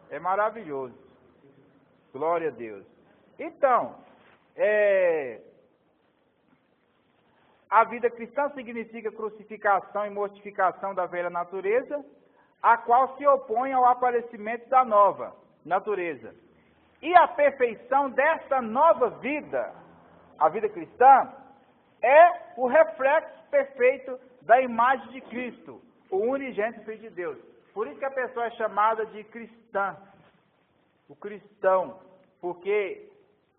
é maravilhoso. Glória a Deus. Então, a vida cristã significa crucificação e mortificação da velha natureza, a qual se opõe ao aparecimento da nova natureza. E a perfeição desta nova vida, a vida cristã, é o reflexo perfeito da imagem de Cristo, o unigênito Filho de Deus. Por isso que a pessoa é chamada de cristã, o cristão, porque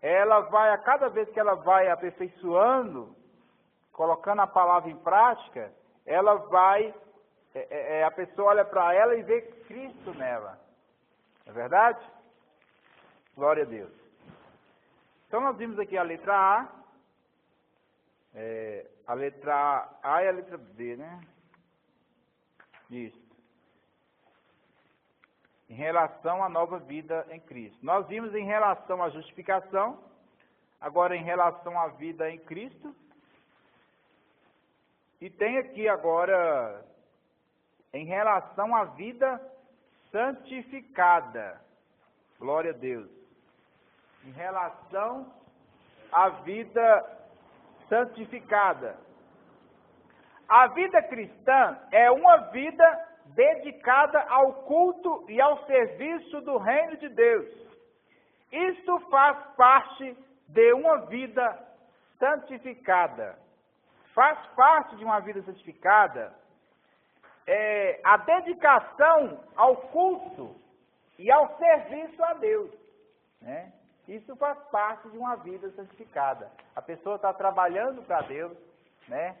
ela vai, a cada vez que ela vai aperfeiçoando, colocando a palavra em prática, ela vai, a pessoa olha para ela e vê Cristo nela. Não é verdade? Glória a Deus. Então nós vimos aqui a letra a letra A e a letra B, né? Isso. Em relação à nova vida em Cristo. Nós vimos em relação à justificação, agora em relação à vida em Cristo. E tem aqui agora em relação à vida santificada. Glória a Deus. Em relação à vida santificada. A vida cristã é uma vida dedicada ao culto e ao serviço do reino de Deus. Isso faz parte de uma vida santificada. Faz parte de uma vida santificada a dedicação ao culto e ao serviço a Deus, né? Isso faz parte de uma vida santificada. A pessoa está trabalhando para Deus, né?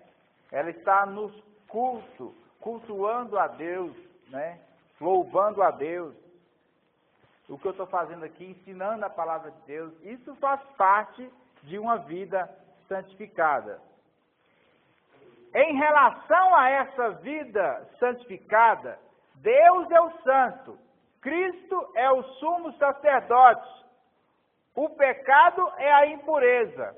Ela está nos cultos, cultuando a Deus, né? Louvando a Deus. O que eu estou fazendo aqui, ensinando a palavra de Deus, isso faz parte de uma vida santificada. Em relação a essa vida santificada, Deus é o santo, Cristo é o sumo sacerdote, o pecado é a impureza,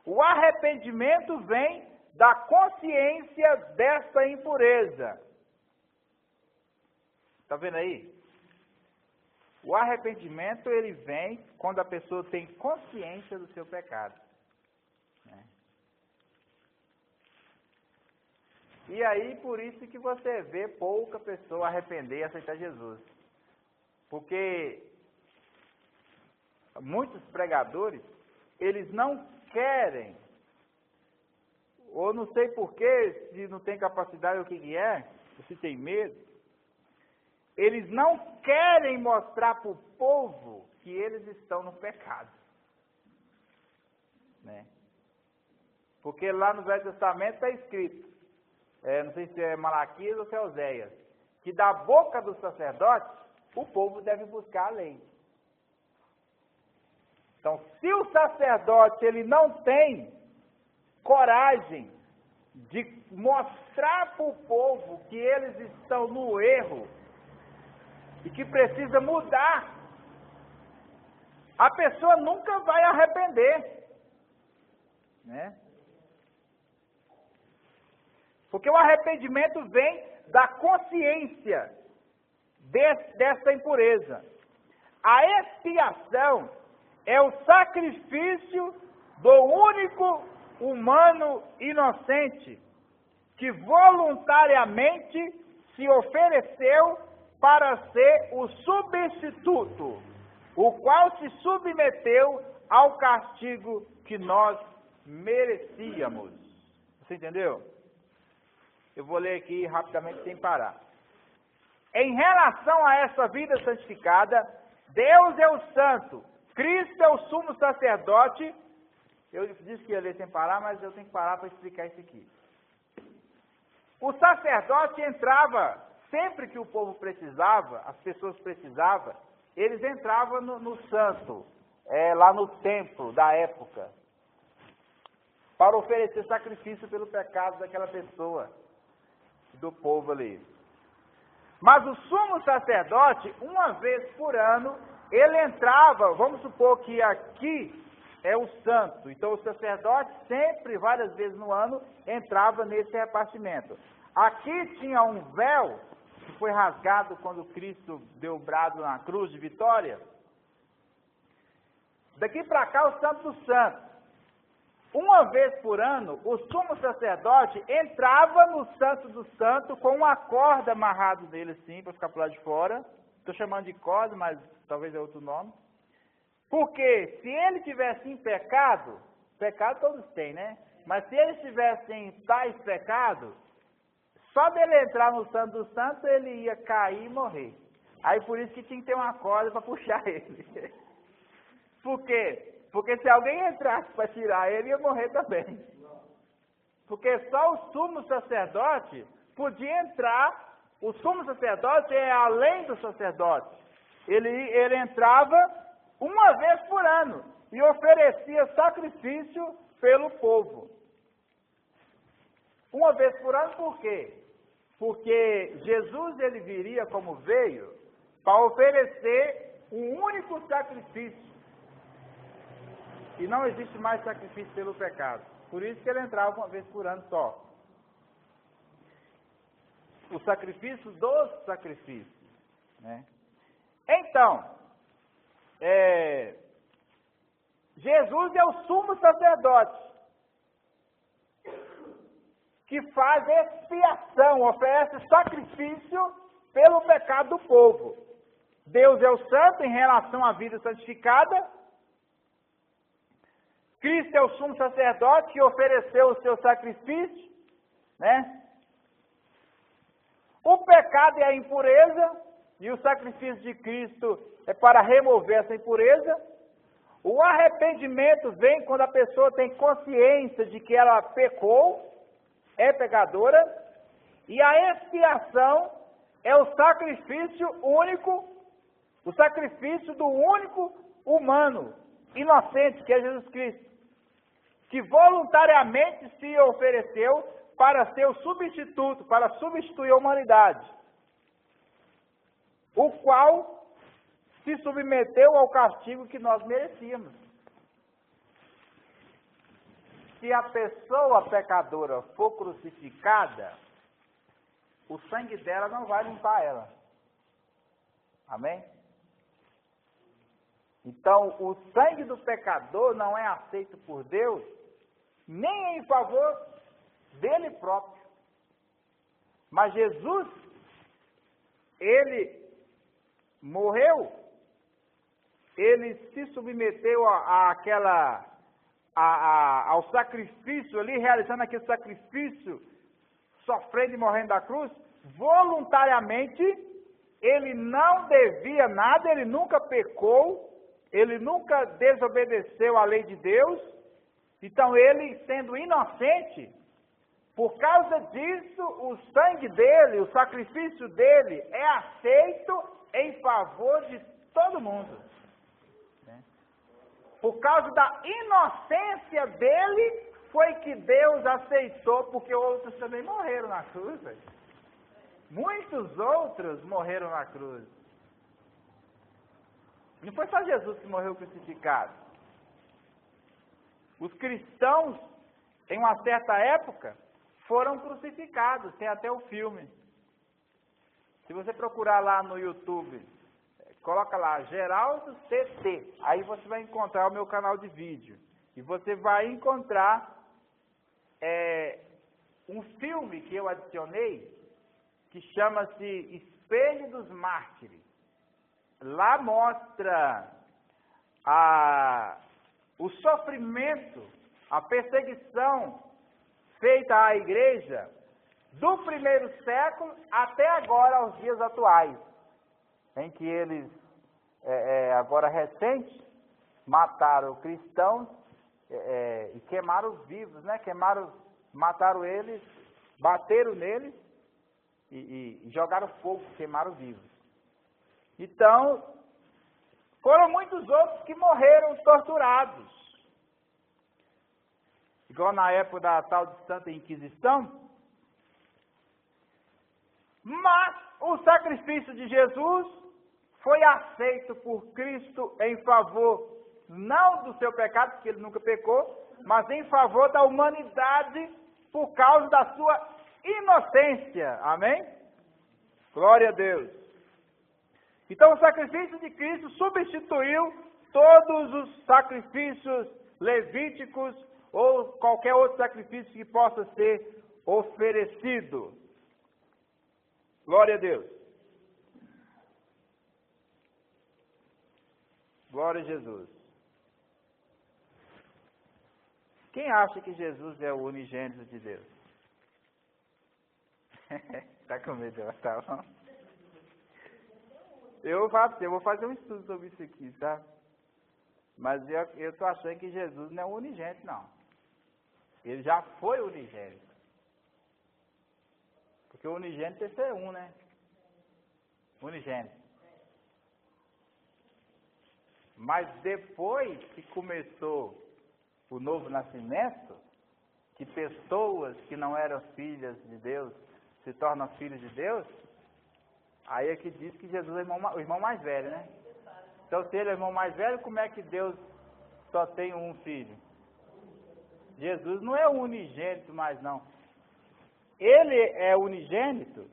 o arrependimento vem da consciência dessa impureza. Está vendo aí? O arrependimento, ele vem quando a pessoa tem consciência do seu pecado. Né? E aí, por isso que você vê pouca pessoa arrepender e aceitar Jesus. Porque muitos pregadores, eles não querem, ou não sei porquê, se não tem capacidade ou o que é, ou se tem medo, eles não querem mostrar para o povo que eles estão no pecado. Né? Porque lá no Velho Testamento está escrito, não sei se é Malaquias ou se é Oséias, que da boca do sacerdote, o povo deve buscar a lei. Então, se o sacerdote ele não tem coragem de mostrar para o povo que eles estão no erro e que precisa mudar, a pessoa nunca vai arrepender, né? Porque o arrependimento vem da consciência dessa impureza. A expiação é o sacrifício do único humano inocente que voluntariamente se ofereceu para ser o substituto, o qual se submeteu ao castigo que nós merecíamos. Você entendeu? Eu vou ler aqui rapidamente sem parar. Em relação a essa vida santificada, Deus é o santo, Cristo é o sumo sacerdote. Eu disse que ia ler sem parar, mas eu tenho que parar para explicar isso aqui. O sacerdote entrava, sempre que o povo precisava, as pessoas precisavam, eles entravam no santo, lá no templo da época, para oferecer sacrifício pelo pecado daquela pessoa, do povo ali. Mas o sumo sacerdote, uma vez por ano, ele entrava, vamos supor que aqui é o santo, então o sacerdote sempre, várias vezes no ano, entrava nesse repartimento. Aqui tinha um véu, que foi rasgado quando Cristo deu o brado na cruz de vitória. Daqui para cá, o santo dos santos. Uma vez por ano, o sumo sacerdote entrava no santo do santo com uma corda amarrada nele assim, para ficar por lá de fora. Estou chamando de corda, mas talvez é outro nome. Porque se ele tivesse em pecado, pecado todos têm, né? Mas se ele estivesse em tais pecados, só dele entrar no santo dos santos, ele ia cair e morrer. Aí por isso que tinha que ter uma corda para puxar ele. Por quê? Porque se alguém entrasse para tirar ele, ia morrer também. Porque só o sumo sacerdote podia entrar. O sumo sacerdote é além do sacerdote. Ele entrava uma vez por ano. e oferecia sacrifício pelo povo. Uma vez por ano, por quê? Porque Jesus ele viria como veio para oferecer um único sacrifício. E não existe mais sacrifício pelo pecado. Por isso que ele entrava uma vez por ano só. O sacrifício dos sacrifícios. Né? Então, Jesus é o sumo sacerdote que faz expiação, oferece sacrifício pelo pecado do povo. Deus é o santo em relação à vida santificada. Cristo é o sumo sacerdote que ofereceu o seu sacrifício, né? O pecado é a impureza, e o sacrifício de Cristo é para remover essa impureza. O arrependimento vem quando a pessoa tem consciência de que ela pecou, é pecadora, e a expiação é o sacrifício único, o sacrifício do único humano, inocente, que é Jesus Cristo, que voluntariamente se ofereceu para ser o substituto, para substituir a humanidade, o qual se submeteu ao castigo que nós merecíamos. Se a pessoa pecadora for crucificada, o sangue dela não vai limpar ela. Amém? Então, o sangue do pecador não é aceito por Deus, nem em favor dele próprio. Mas Jesus, ele morreu, ele se submeteu ao sacrifício ali, realizando aquele sacrifício, sofrendo e morrendo da cruz, voluntariamente. Ele não devia nada, ele nunca pecou, ele nunca desobedeceu à lei de Deus. Então ele, sendo inocente, por causa disso, o sangue dele, o sacrifício dele é aceito em favor de todo mundo. Por causa da inocência dele, foi que Deus aceitou, porque outros também morreram na cruz. Muitos outros morreram na cruz. Não foi só Jesus que morreu crucificado. Os cristãos, em uma certa época, foram crucificados. Tem até o filme. Se você procurar lá no YouTube, coloca lá, Geraldo TT. Aí você vai encontrar o meu canal de vídeo. E você vai encontrar um filme que eu adicionei, que chama-se Espelho dos Mártires. Lá mostra o sofrimento, a perseguição feita à igreja do primeiro século até agora, aos dias atuais, em que eles, agora recentes, mataram cristãos e queimaram os vivos, né? Mataram eles, bateram neles e jogaram fogo, queimaram vivos. Então, foram muitos outros que morreram torturados. Igual na época da tal de Santa Inquisição. Mas o sacrifício de Jesus foi aceito por Cristo em favor, não do seu pecado, porque ele nunca pecou, mas em favor da humanidade, por causa da sua inocência. Amém? Glória a Deus. Então o sacrifício de Cristo substituiu todos os sacrifícios levíticos ou qualquer outro sacrifício que possa ser oferecido. Glória a Deus. Glória a Jesus. Quem acha que Jesus é o unigênito de Deus? Está com medo, tá bom? Eu vou fazer um estudo sobre isso aqui, tá? Mas eu estou achando que Jesus não é o unigênito, não. Ele já foi unigênito. Porque o unigênito é ser um, né? Unigênito. Mas depois que começou o novo nascimento, que pessoas que não eram filhas de Deus se tornam filhos de Deus, aí é que diz que Jesus é o irmão mais velho, né? Então, se ele é o irmão mais velho, como é que Deus só tem um filho? Jesus não é o unigênito mais, não. Ele é unigênito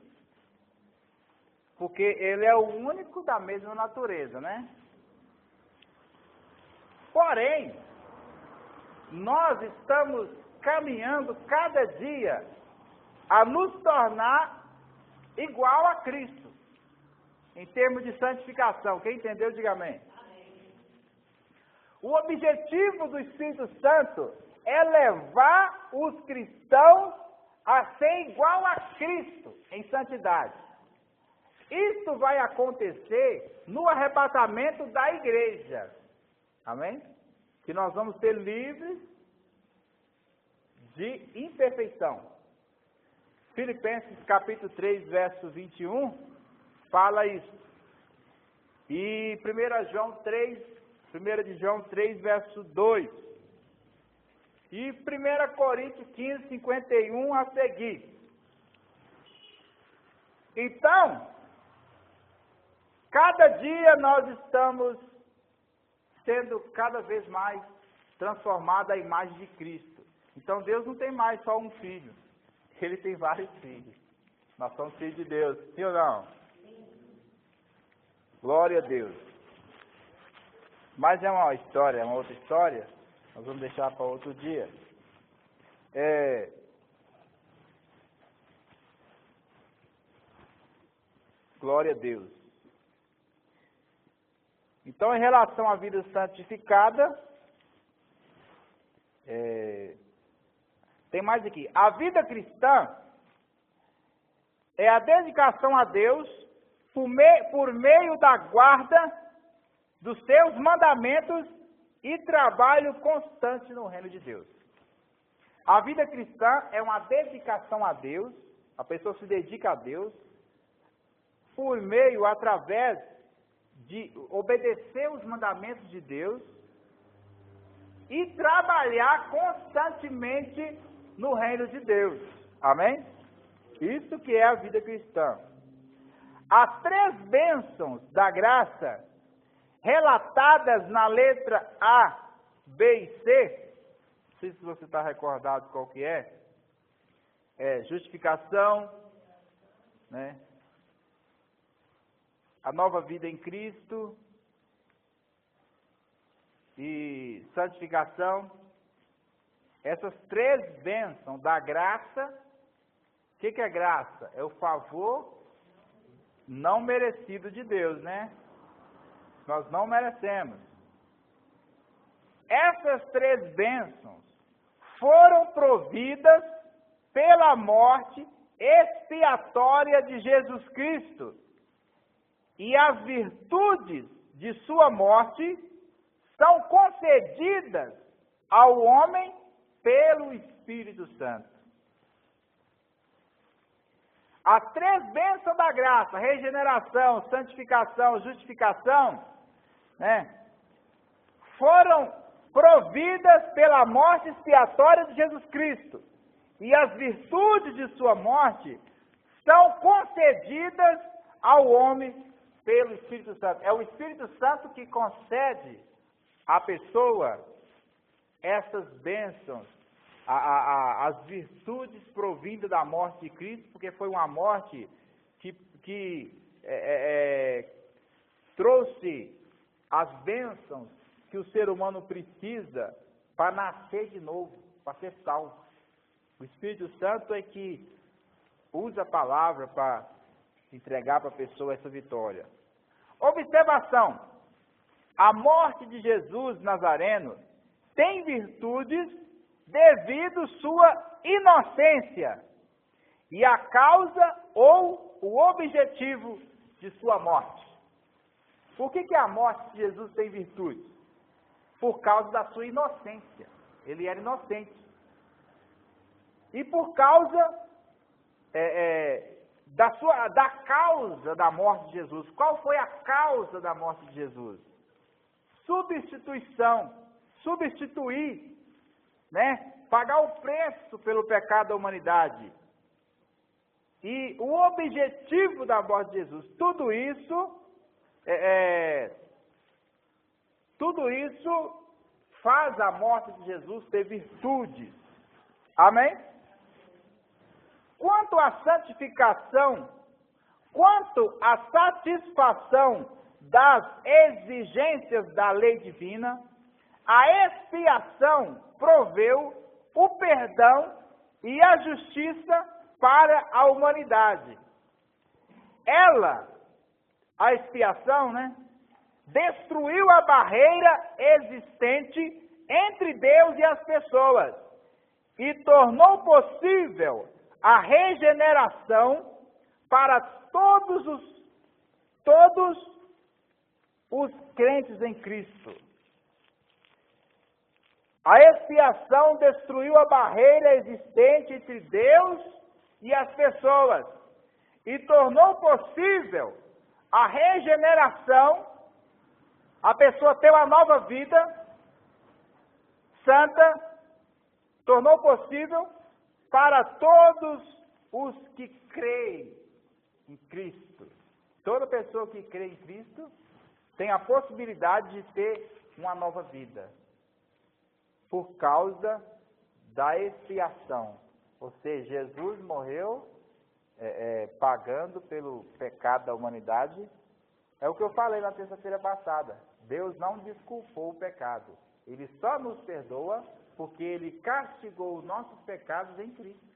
porque ele é o único da mesma natureza, né? Porém, nós estamos caminhando cada dia a nos tornar igual a Cristo, em termos de santificação. Quem entendeu, diga amém. O objetivo do Espírito Santo é levar os cristãos a ser igual a Cristo em santidade. Isso vai acontecer no arrebatamento da igreja. Amém? Que nós vamos ser livres de imperfeição. Filipenses capítulo 3, verso 21, fala isso. E 1 de João 3, verso 2. E 1 Coríntios 15, 51 a seguir. Então, cada dia nós estamos sendo cada vez mais transformados à imagem de Cristo. Então Deus não tem mais só um filho, Ele tem vários filhos. Nós somos filhos de Deus, sim ou não? Glória a Deus. Mas é uma história, é uma outra história, nós vamos deixar para outro dia. Glória a Deus. Então, em relação à vida santificada, tem mais aqui. A vida cristã é a dedicação a Deus por meio da guarda dos seus mandamentos e trabalho constante no reino de Deus. A vida cristã é uma dedicação a Deus, a pessoa se dedica a Deus, através de obedecer os mandamentos de Deus e trabalhar constantemente no reino de Deus. Amém? Isso que é a vida cristã. As 3 bênçãos da graça, relatadas na letra A, B e C, não sei se você está recordado qual que é justificação, né? A nova vida em Cristo e santificação. Essas 3 bênçãos da graça. O que é graça? É o favor não merecido de Deus, né? Nós não merecemos. Essas 3 bênçãos foram providas pela morte expiatória de Jesus Cristo. E as virtudes de sua morte são concedidas ao homem pelo Espírito Santo. As 3 bênçãos da graça, regeneração, santificação, justificação, foram providas pela morte expiatória de Jesus Cristo. E as virtudes de sua morte são concedidas ao homem pelo Espírito Santo. É o Espírito Santo que concede à pessoa essas bênçãos, as virtudes provindas da morte de Cristo, porque foi uma morte que trouxe as bênçãos que o ser humano precisa para nascer de novo, para ser salvo. O Espírito Santo é que usa a palavra para entregar para a pessoa essa vitória. Observação: a morte de Jesus Nazareno tem virtudes devido sua inocência e a causa ou o objetivo de sua morte. Por que a morte de Jesus tem virtudes? Por causa da sua inocência. Ele era inocente. E por causa da causa da morte de Jesus. Qual foi a causa da morte de Jesus? substituir, né? Pagar o preço pelo pecado da humanidade. E o objetivo da morte de Jesus, tudo isso faz a morte de Jesus ter virtudes. Amém? Quanto à santificação, quanto à satisfação das exigências da lei divina, a expiação proveu o perdão e a justiça para a humanidade. Ela, a expiação, né, destruiu a barreira existente entre Deus e as pessoas e tornou possível a regeneração para todos os crentes em Cristo. A expiação destruiu a barreira existente entre Deus e as pessoas e tornou possível a regeneração, a pessoa ter uma nova vida santa, tornou possível para todos os que creem em Cristo. Toda pessoa que crê em Cristo tem a possibilidade de ter uma nova vida, por causa da expiação. Ou seja, Jesus morreu pagando pelo pecado da humanidade. É o que eu falei na terça-feira passada. Deus não desculpou o pecado. Ele só nos perdoa porque Ele castigou os nossos pecados em Cristo.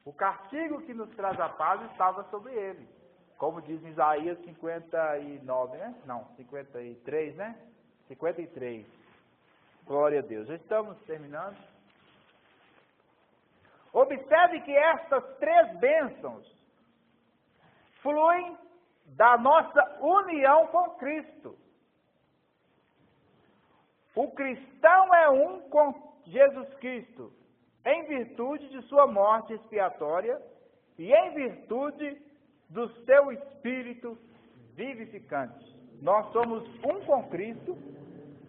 O castigo que nos traz a paz estava sobre Ele. Como diz em Isaías 59, né? Não, 53, né? 53. Glória a Deus. Já estamos terminando. Observe que estas três bênçãos fluem da nossa união com Cristo. O cristão é um com Jesus Cristo, em virtude de sua morte expiatória e em virtude do seu Espírito vivificante. Nós somos um com Cristo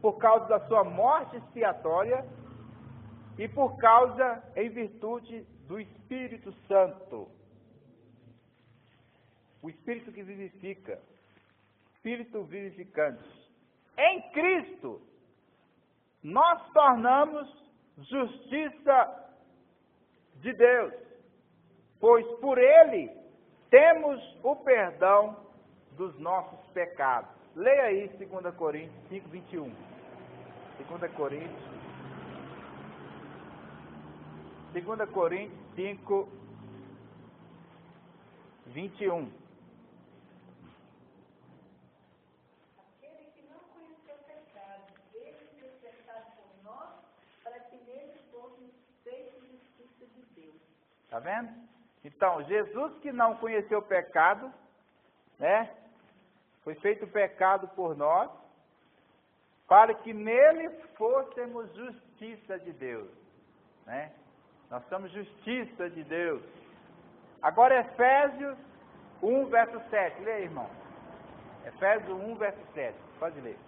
por causa da sua morte expiatória e por causa, em virtude do Espírito Santo. O Espírito que vivifica, Espírito vivificante. Em Cristo, nós tornamos justiça de Deus, pois por Ele temos o perdão dos nossos pecados. Leia aí 2 Coríntios 5, 21. 2 Coríntios 5, 21. Aquele que não conheceu pecado, ele fez pecado por nós, para que nele fôssemos feitos justiça de Deus. Está vendo? Então, Jesus que não conheceu pecado, né? Foi feito pecado por nós, para que nele fôssemos justiça de Deus, né? Nós somos justiça de Deus. Agora Efésios 1, verso 7. Lê aí, irmão. Efésios 1, verso 7. Pode ler.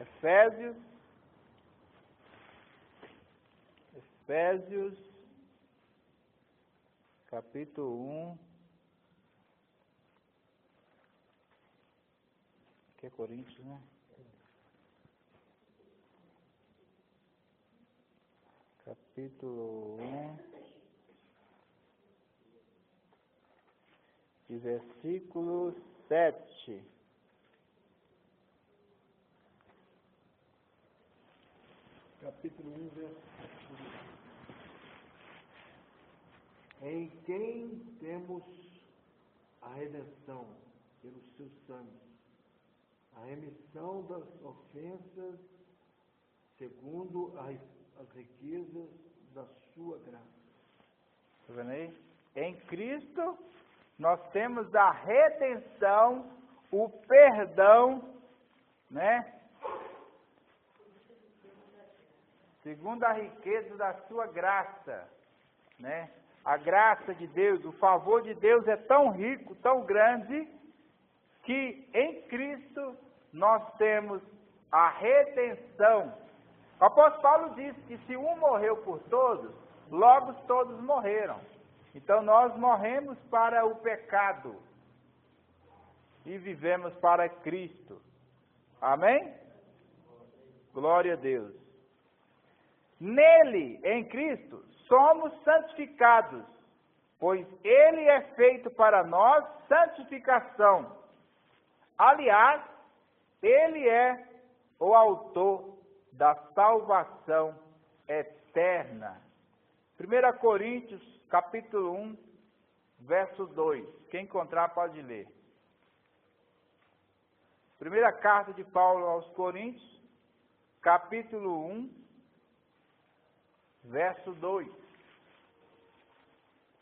Efésios, capítulo 1. Aqui é Coríntios, né? Capítulo 1, de versículo 7. Capítulo 1, verso 1. Em quem temos a redenção pelo seu sangue, a remissão das ofensas, segundo as riquezas da sua graça. Está vendo aí? Em Cristo, nós temos a redenção, o perdão, né? Segundo a riqueza da sua graça, né? A graça de Deus, o favor de Deus é tão rico, tão grande, que em Cristo nós temos a redenção. O apóstolo Paulo disse que se um morreu por todos, logo todos morreram. Então nós morremos para o pecado e vivemos para Cristo. Amém? Glória a Deus. Nele, em Cristo, somos santificados, pois Ele é feito para nós santificação. Aliás, Ele é o autor da salvação eterna. 1 Coríntios, capítulo 1, verso 2. Quem encontrar pode ler. Primeira carta de Paulo aos Coríntios, capítulo 1, verso 2.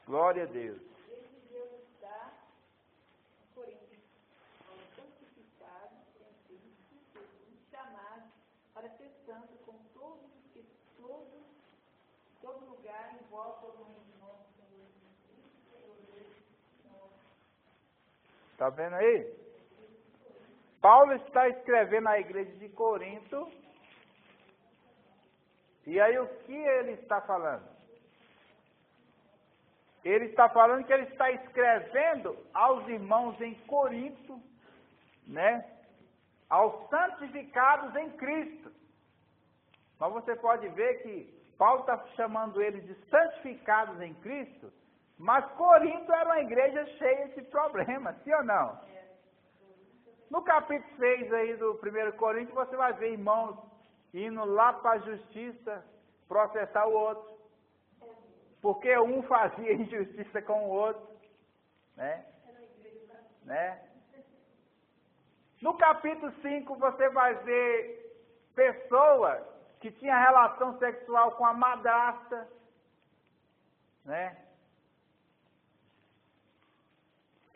Glória a Deus. Esse Deus está em Coríntios, aos santificados em Cristo Jesus, chamados para ser santo com todos os que todo lugar invoca o nome de nosso Senhor Jesus. Está vendo aí? Paulo está escrevendo à igreja de Corinto. E aí o que ele está falando? Ele está falando que ele está escrevendo aos irmãos em Corinto, né? Aos santificados em Cristo. Mas você pode ver que Paulo está chamando eles de santificados em Cristo, mas Corinto era uma igreja cheia de problemas, sim ou não? No capítulo 6 aí do 1 Coríntios, você vai ver irmãos indo lá para a justiça processar o outro. Porque um fazia injustiça com o outro. Né? No capítulo 5, você vai ver pessoas que tinham relação sexual com a madrasta. Né?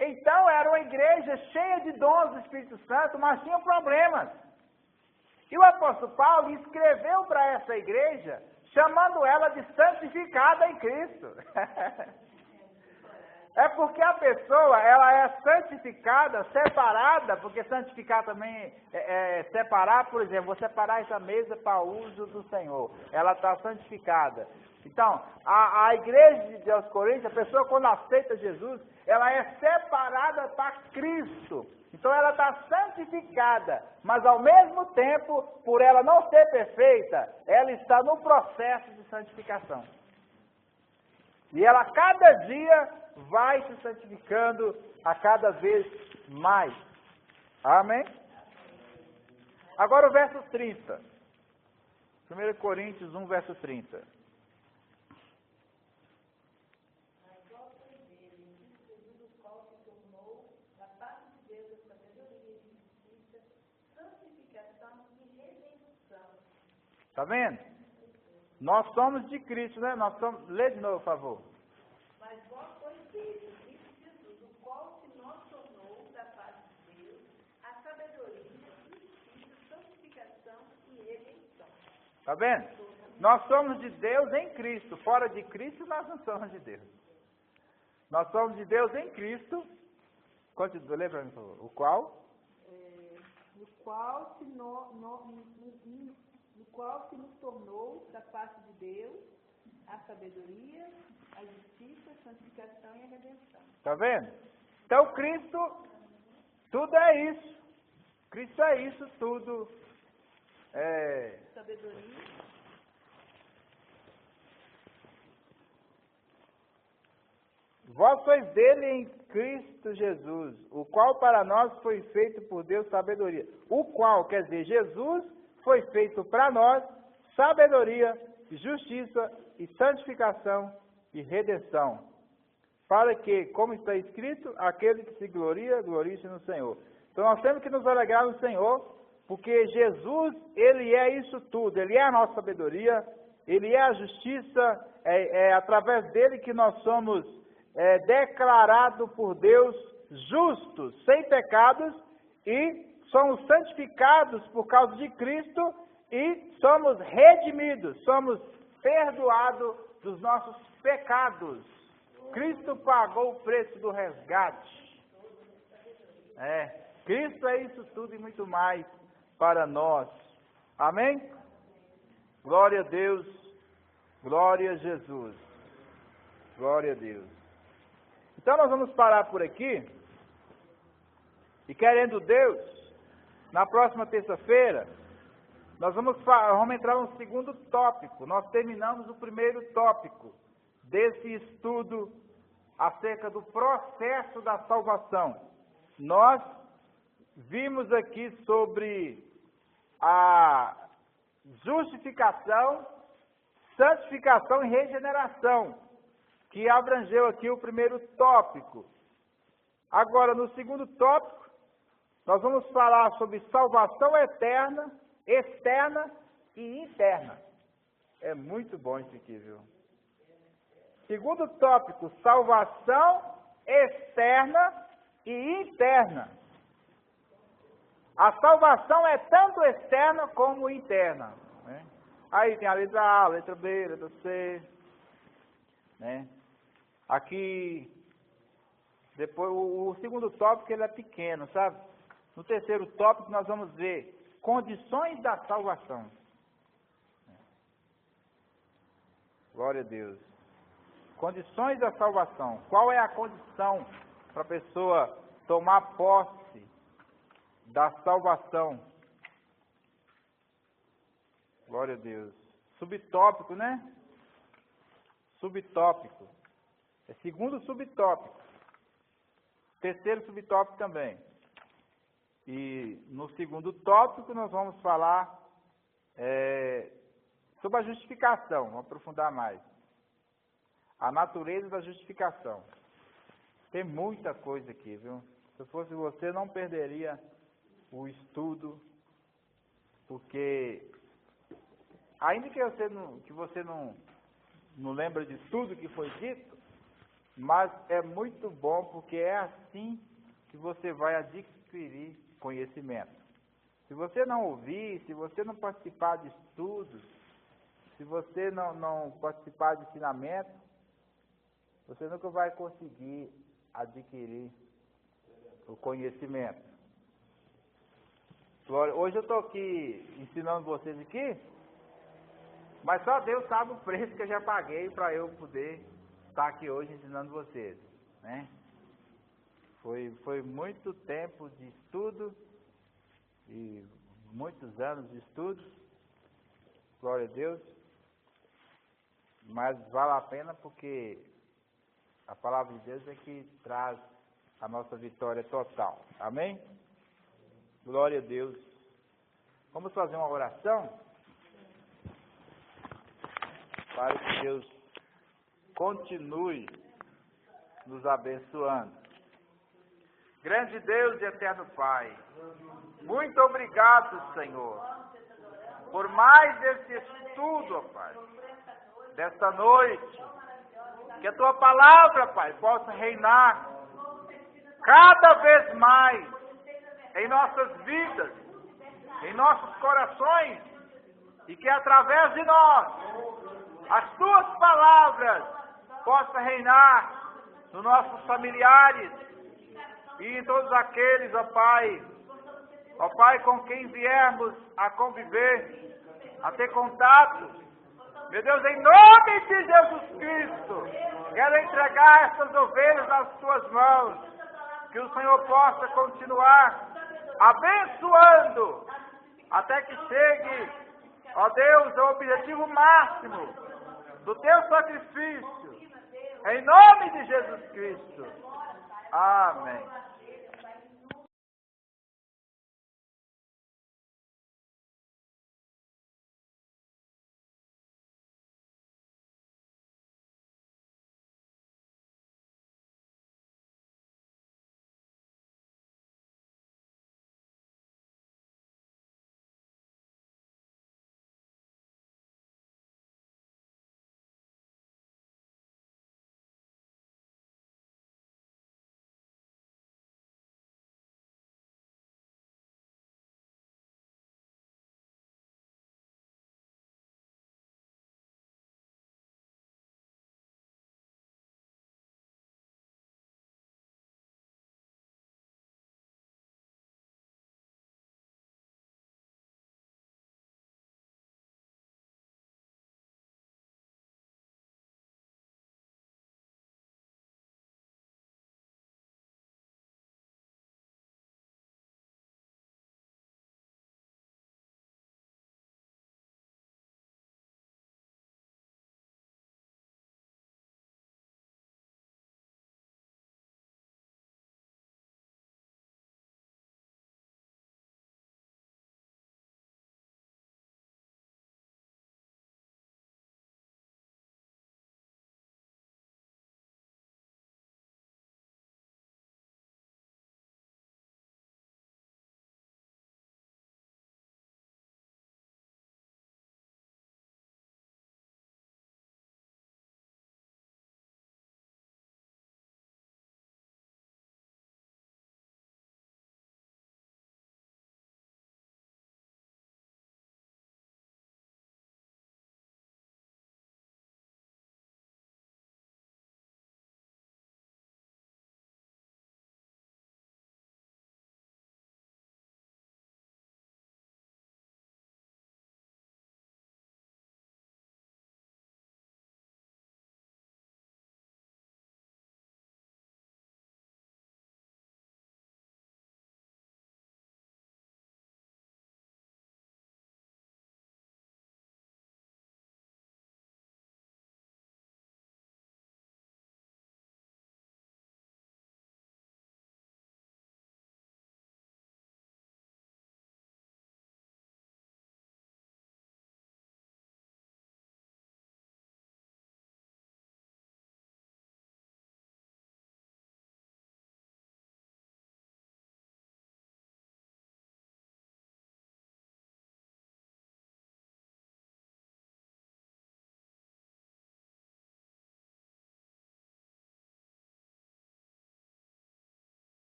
Então, era uma igreja cheia de dons do Espírito Santo, mas tinha problemas. E o apóstolo Paulo escreveu para essa igreja, chamando ela de santificada em Cristo. É porque a pessoa, ela é santificada, separada, porque santificar também é separar, por exemplo, vou separar essa mesa para o uso do Senhor. Ela está santificada. Então, a igreja de Deus Coríntios, a pessoa quando aceita Jesus, ela é separada para Cristo. Então ela está santificada, mas ao mesmo tempo, por ela não ser perfeita, ela está no processo de santificação. E ela cada dia vai se santificando a cada vez mais. Amém? Agora o verso 30. 1 Coríntios 1, verso 30. Está vendo? Nós somos de Cristo, né? Nós somos... Lê de novo, por favor. Mas vós sois dele, Cristo Jesus, o qual se nos tornou da parte de Deus, a sabedoria, justiça, santificação e redenção. Está vendo? Nós somos de Deus em Cristo. Fora de Cristo, nós não somos de Deus. Nós somos de Deus em Cristo. Continua, lê para mim, por favor. O qual? No qual se nos tornou da parte de Deus a sabedoria, a justiça, a santificação e a redenção. Está vendo? Então Cristo, tudo é isso. Cristo é isso tudo. Sabedoria. Vós sois dele em Cristo Jesus, o qual para nós foi feito por Deus sabedoria. O qual, quer dizer, Jesus foi feito para nós sabedoria, justiça e santificação e redenção. Para que, como está escrito, aquele que se gloria, glorie-se no Senhor. Então nós temos que nos alegrar no Senhor, porque Jesus, Ele é isso tudo. Ele é a nossa sabedoria, Ele é a justiça, é através dele que nós somos declarados por Deus justos, sem pecados, e somos santificados por causa de Cristo e somos redimidos, somos perdoados dos nossos pecados. Cristo pagou o preço do resgate. Cristo é isso tudo e muito mais. para nós. Amém? Glória a Deus, glória a Jesus. Glória a Deus. Então nós vamos parar por aqui. E querendo Deus, na próxima terça-feira, nós vamos entrar no segundo tópico. Nós terminamos o primeiro tópico desse estudo acerca do processo da salvação. Nós vimos aqui sobre a justificação, santificação e regeneração, que abrangeu aqui o primeiro tópico. Agora, no segundo tópico, nós vamos falar sobre salvação eterna, externa e interna. É muito bom isso aqui, viu? Segundo tópico, salvação externa e interna. A salvação é tanto externa como interna, né? Aí tem a letra A, a letra B, a letra C, né? Aqui, depois, o segundo tópico ele é pequeno, sabe? No terceiro tópico nós vamos ver condições da salvação. Glória a Deus. Condições da salvação. Qual é a condição para a pessoa tomar posse da salvação? Glória a Deus. Subtópico, né? Subtópico. É segundo subtópico. Terceiro subtópico também. E no segundo tópico nós vamos falar sobre a justificação, vamos aprofundar mais. A natureza da justificação. Tem muita coisa aqui, viu? Se eu fosse você, não perderia o estudo, porque ainda que você não lembra de tudo que foi dito, mas é muito bom, porque é assim que você vai adquirir conhecimento. Se você não ouvir, se você não participar de estudos, se você não participar de ensinamento, você nunca vai conseguir adquirir o conhecimento. Hoje eu estou aqui ensinando vocês aqui, mas só Deus sabe o preço que eu já paguei para eu poder estar aqui hoje ensinando vocês, né? Foi muito tempo de estudo e muitos anos de estudo, glória a Deus, mas vale a pena porque a palavra de Deus é que traz a nossa vitória total, amém? Glória a Deus. Vamos fazer uma oração para que Deus continue nos abençoando. Grande Deus e eterno Pai, muito obrigado, Senhor, por mais esse estudo, ó Pai, desta noite, que a Tua palavra, Pai, possa reinar cada vez mais em nossas vidas, em nossos corações, e que através de nós, as Tuas palavras possam reinar nos nossos familiares, e em todos aqueles, ó Pai, com quem viermos a conviver, a ter contato, meu Deus, em nome de Jesus Cristo, quero entregar essas ovelhas nas Tuas mãos, que o Senhor possa continuar abençoando, até que chegue, ó Deus, ao objetivo máximo do Teu sacrifício, em nome de Jesus Cristo. Amém.